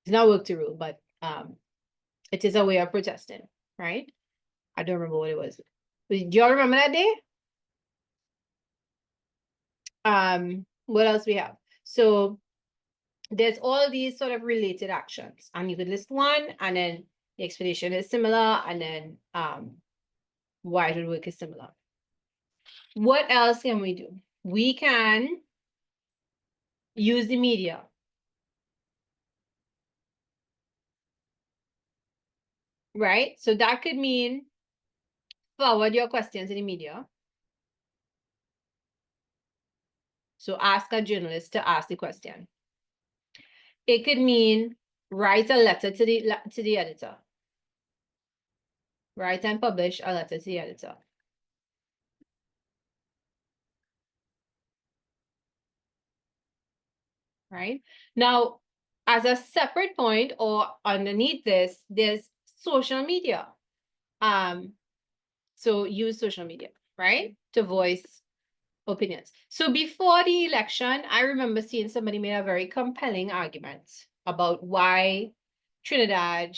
It's not work to rule, but it is a way of protesting, right? I don't remember what it was. Do y'all remember that day? What else we have? So there's all these sort of related actions, and you could list one, and then the explanation is similar, and then why it would work is similar. What else can we do? We can use the media. Right? So that could mean forward your questions in the media. So ask a journalist to ask the question. It could mean write a letter to the editor. Write and publish a letter to the editor. Right? Now, as a separate point or underneath this, there's social media. So use social media, right? To voice opinions. So before the election, I remember seeing somebody made a very compelling argument about why Caribbean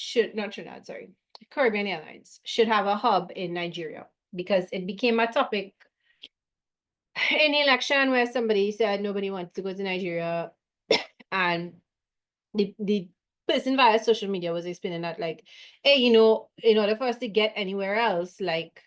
Airlines should have a hub in Nigeria, because it became a topic in the election where somebody said nobody wants to go to Nigeria, and the person via social media was explaining that, like, hey, in order for us to get anywhere else, like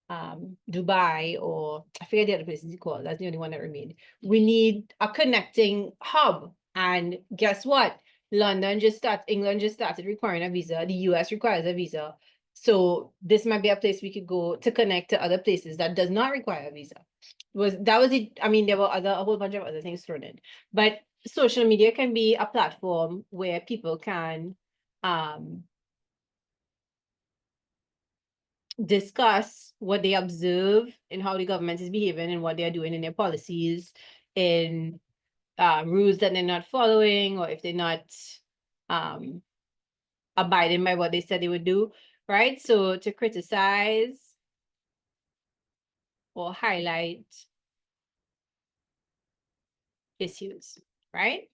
Dubai, or I forget the other places you call, that's the only one that remained, we need a connecting hub. And guess what? England just started requiring a visa. The US requires a visa. So this might be a place we could go to connect to other places that does not require a visa. That was it. I mean, there were a whole bunch of other things thrown in, but social media can be a platform where people can discuss what they observe and how the government is behaving and what they're doing in their policies, in rules that they're not following, or if they're not abiding by what they said they would do, right? So to criticize or highlight issues, right?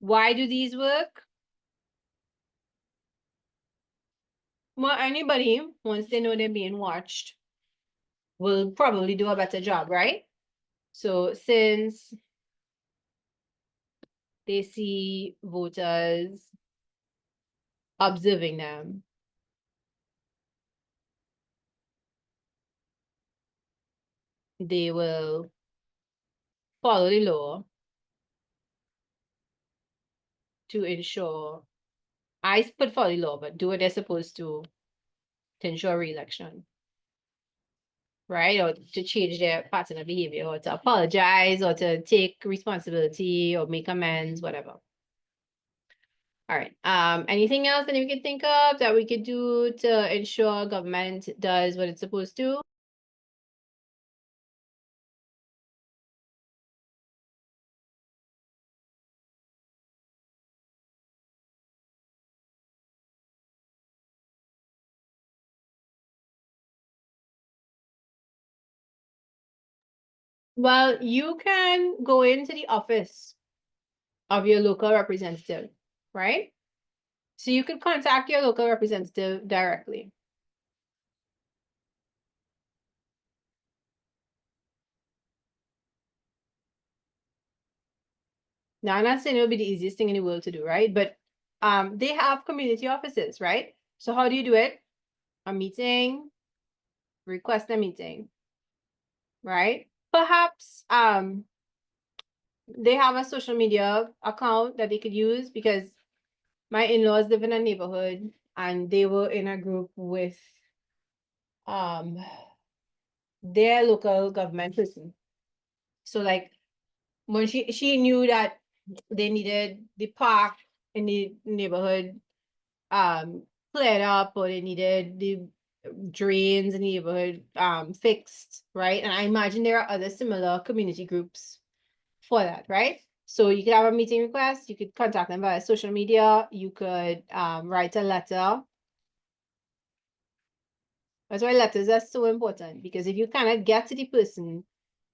Why do these work? Well, anybody, once they know they're being watched, will probably do a better job, right? So since they see voters observing them, they will follow the law to ensure, I put follow the law, but do what they're supposed to ensure re-election, right? Or to change their pattern of behavior, or to apologize, or to take responsibility, or make amends, whatever. All right. Anything else that we can think of that we could do to ensure government does what it's supposed to? Well, you can go into the office of your local representative, right? So you could contact your local representative directly. Now, I'm not saying it will be the easiest thing in the world to do, right? But they have community offices, right? So how do you do it? A meeting, request a meeting, right? Perhaps they have a social media account that they could use, because my in-laws live in a neighborhood and they were in a group with their local government person. So like when she knew that they needed the park in the neighborhood cleared up, or they needed the drains in the neighborhood fixed, right? And I imagine there are other similar community groups for that, right? So you could have a meeting request, you could contact them via social media, you could write a letter. That's why letters are so important, because if you cannot get to the person,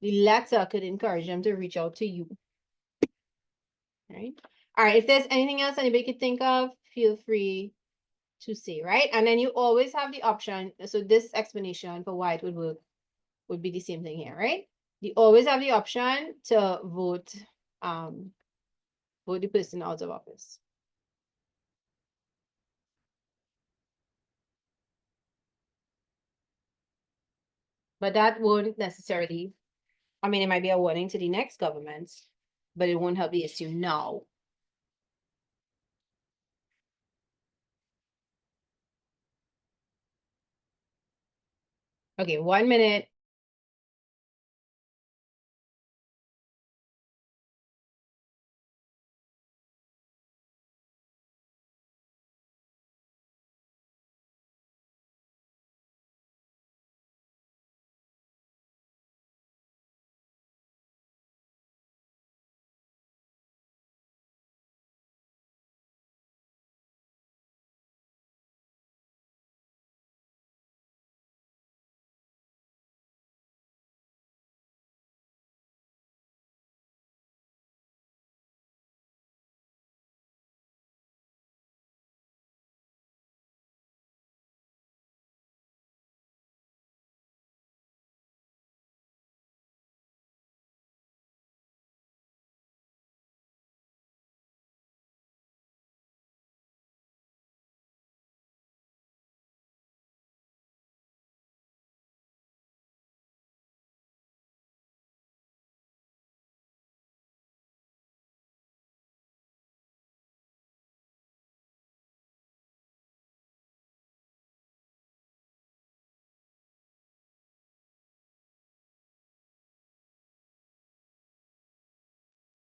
the letter could encourage them to reach out to you. right? All right, if there's anything else anybody could think of, feel free to say, right? And then you always have the option, so this explanation for why it would work would be the same thing here, right? You always have the option to vote the person out of office. But that won't necessarily, I mean, it might be a warning to the next government, but it won't help the issue now. Okay, 1 minute.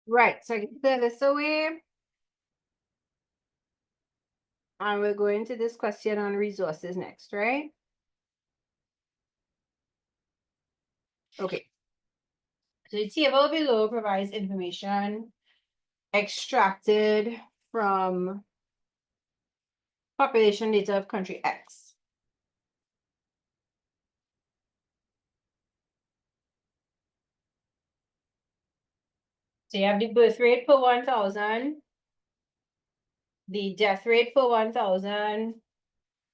Right, so I can clear this away. And we're going to this question on resources next, right? Okay. So the table below provides information extracted from population data of country X. So you have the birth rate per 1,000, the death rate per 1,000,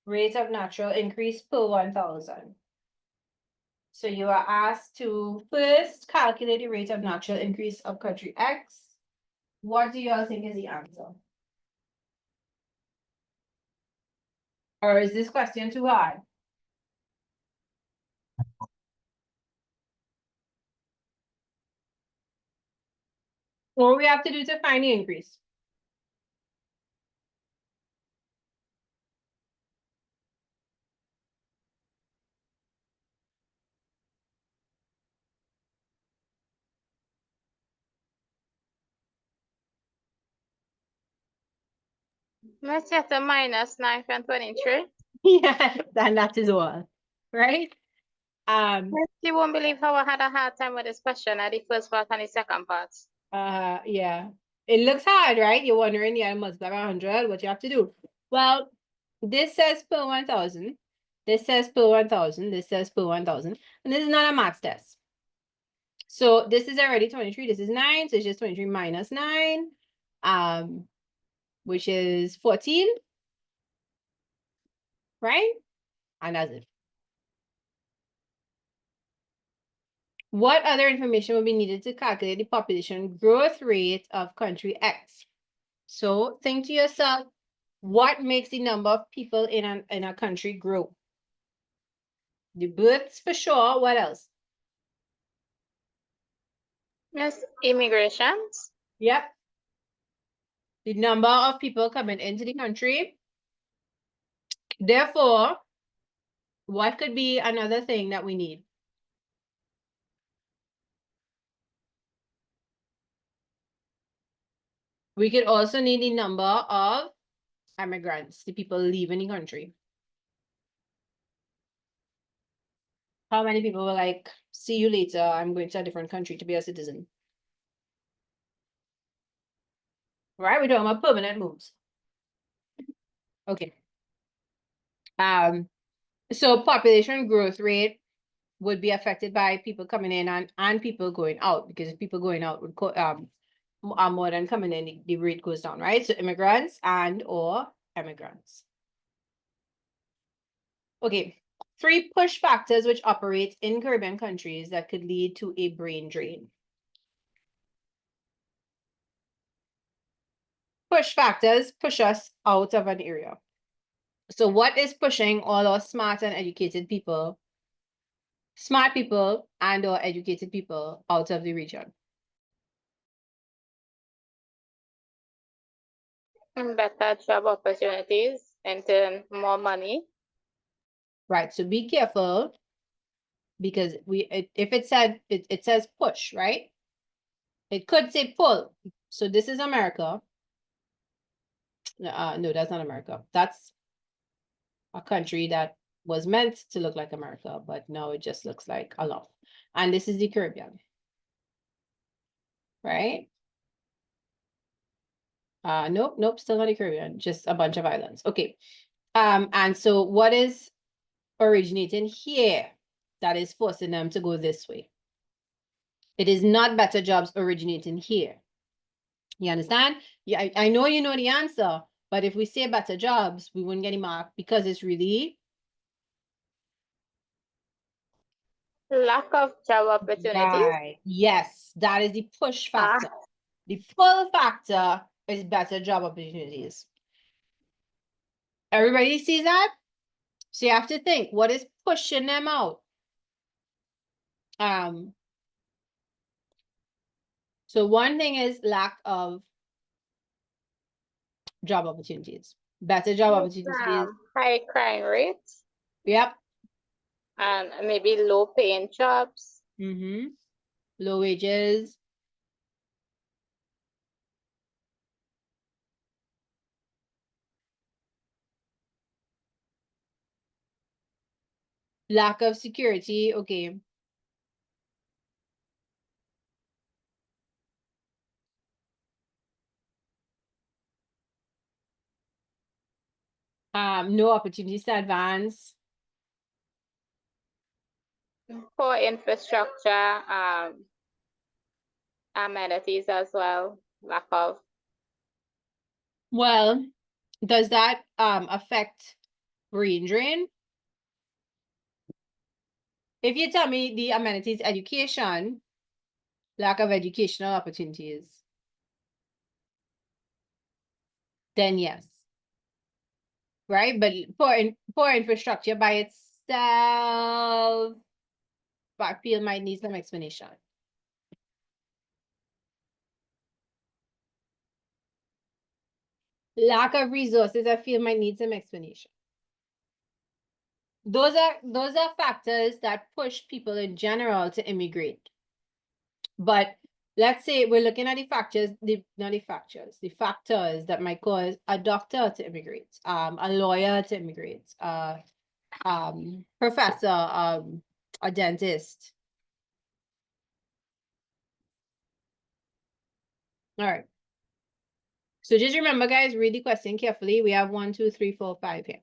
rate of natural increase per 1,000. So you are asked to first calculate the rate of natural increase of country X. What do you all think is the answer? Or is this question too hard? What we have to do to find the increase? Let's get a minus 9 from 23. Yeah, and that is all, right? You won't believe how I had a hard time with this question at the first part and the second part. Yeah. It looks hard, right? You're wondering, yeah, I must have 100, what you have to do. Well, this says per 1,000. This says per 1,000. This says per 1,000. And this is not a math test. So this is already 23. This is 9. So it's just 23 minus 9, which is 14. Right? And that's it. What other information will be needed to calculate the population growth rate of country X? So think to yourself, what makes the number of people in a country grow? The births for sure. What else? Yes, immigrations. Yep. The number of people coming into the country. Therefore, what could be another thing that we need? We could also need the number of immigrants, the people leaving the country. How many people were like, see you later, I'm going to a different country to be a citizen? Right? We're talking about permanent moves. Okay. So population growth rate would be affected by people coming in and people going out, because if people going out would are more than coming in, the rate goes down, right? So immigrants and or immigrants. Okay, 3 push factors which operate in Caribbean countries that could lead to a brain drain. Push factors push us out of an area. So what is pushing all our smart and educated people, and or educated people out of the region? Better job opportunities and then more money. Right, so be careful because if it said, it says push, right? It could say pull. So this is America. No, that's not America. That's a country that was meant to look like America, but now it just looks like a lump. And this is the Caribbean, right? Nope, still not the Caribbean, just a bunch of islands. Okay. And so what is originating here that is forcing them to go this way? It is not better jobs originating here. You understand? Yeah, I know you know the answer, but if we say better jobs, we wouldn't get a mark because it's really Lack of job opportunities. right. Yes, that is the push factor. The pull factor is better job opportunities. Everybody sees that? So you have to think, what is pushing them out? So one thing is lack of job opportunities. Better job opportunities. High crime rates. Yep. And maybe low paying jobs. Low wages. Lack of security. Okay. No opportunities to advance. Poor infrastructure, amenities as well, lack of. Well, does that affect brain drain? If you tell me the amenities, education, lack of educational opportunities, then yes. Right? But poor infrastructure by itself, I feel might need some explanation. Lack of resources, I feel might need some explanation. Those are factors that push people in general to immigrate. But let's say we're looking at the factors, the factors that might cause a doctor to immigrate, a lawyer to immigrate, professor, a dentist. All right. So just remember, guys, read the question carefully. We have 1, 2, 3, 4, 5 here.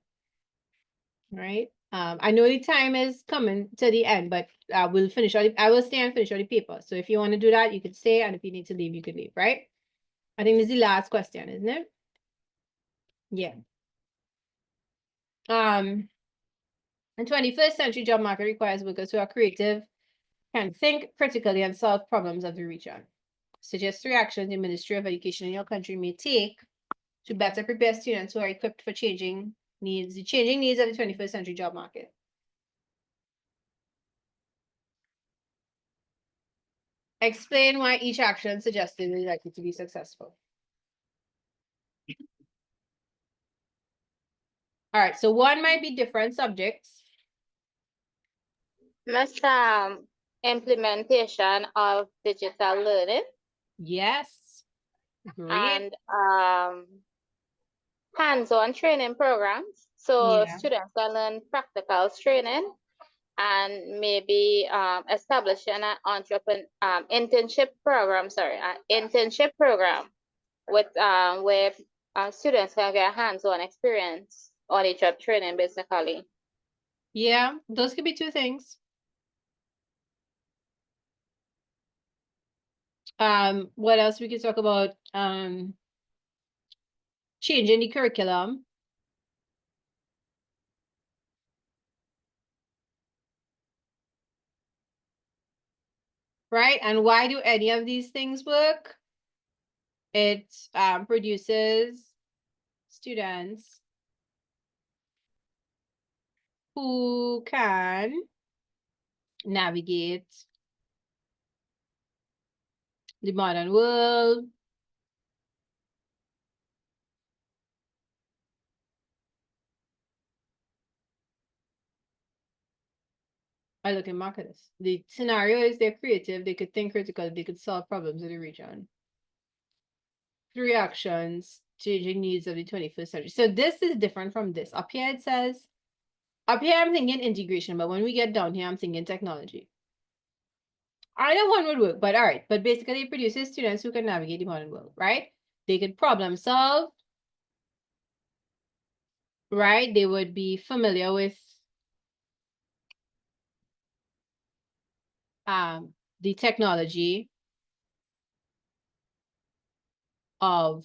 All right. I know the time is coming to the end, but we'll finish all I will stay and finish all the paper. So if you want to do that, you could stay, and if you need to leave, you could leave, right? I think this is the last question, isn't it? Yeah. The 21st century job market requires workers who are creative, can think critically, and solve problems of the region. Suggest 3 actions the Ministry of Education in your country may take to better prepare students who are equipped for the changing needs of the 21st century job market. Explain why each action suggested is likely to be successful. All right, so one might be different subjects. Implementation of digital learning. Yes. Great. And hands-on training programs. So students can learn practical training and maybe establishing an internship program, internship program with where students can get hands-on experience on a job training basically. Yeah, those could be 2 things. What else we could talk about? Changing the curriculum. Right? And why do any of these things work? It produces students who can navigate the modern world. I look at marketers. The scenario is they're creative, they could think critical, they could solve problems in the region. Three actions, changing needs of the 21st century. So this is different from this. Up here it says, up here I'm thinking integration, but when we get down here, I'm thinking technology. Either one would work, but all right. But basically, it produces students who can navigate the modern world, right? They could problem solve, right? They would be familiar with the technology of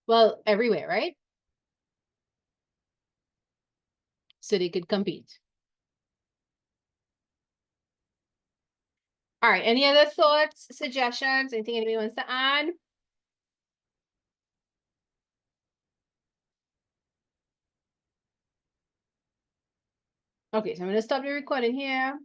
well, everywhere, right? So they could compete. All right, any other thoughts, suggestions, anything anybody wants to add? Okay, so I'm gonna stop the recording here.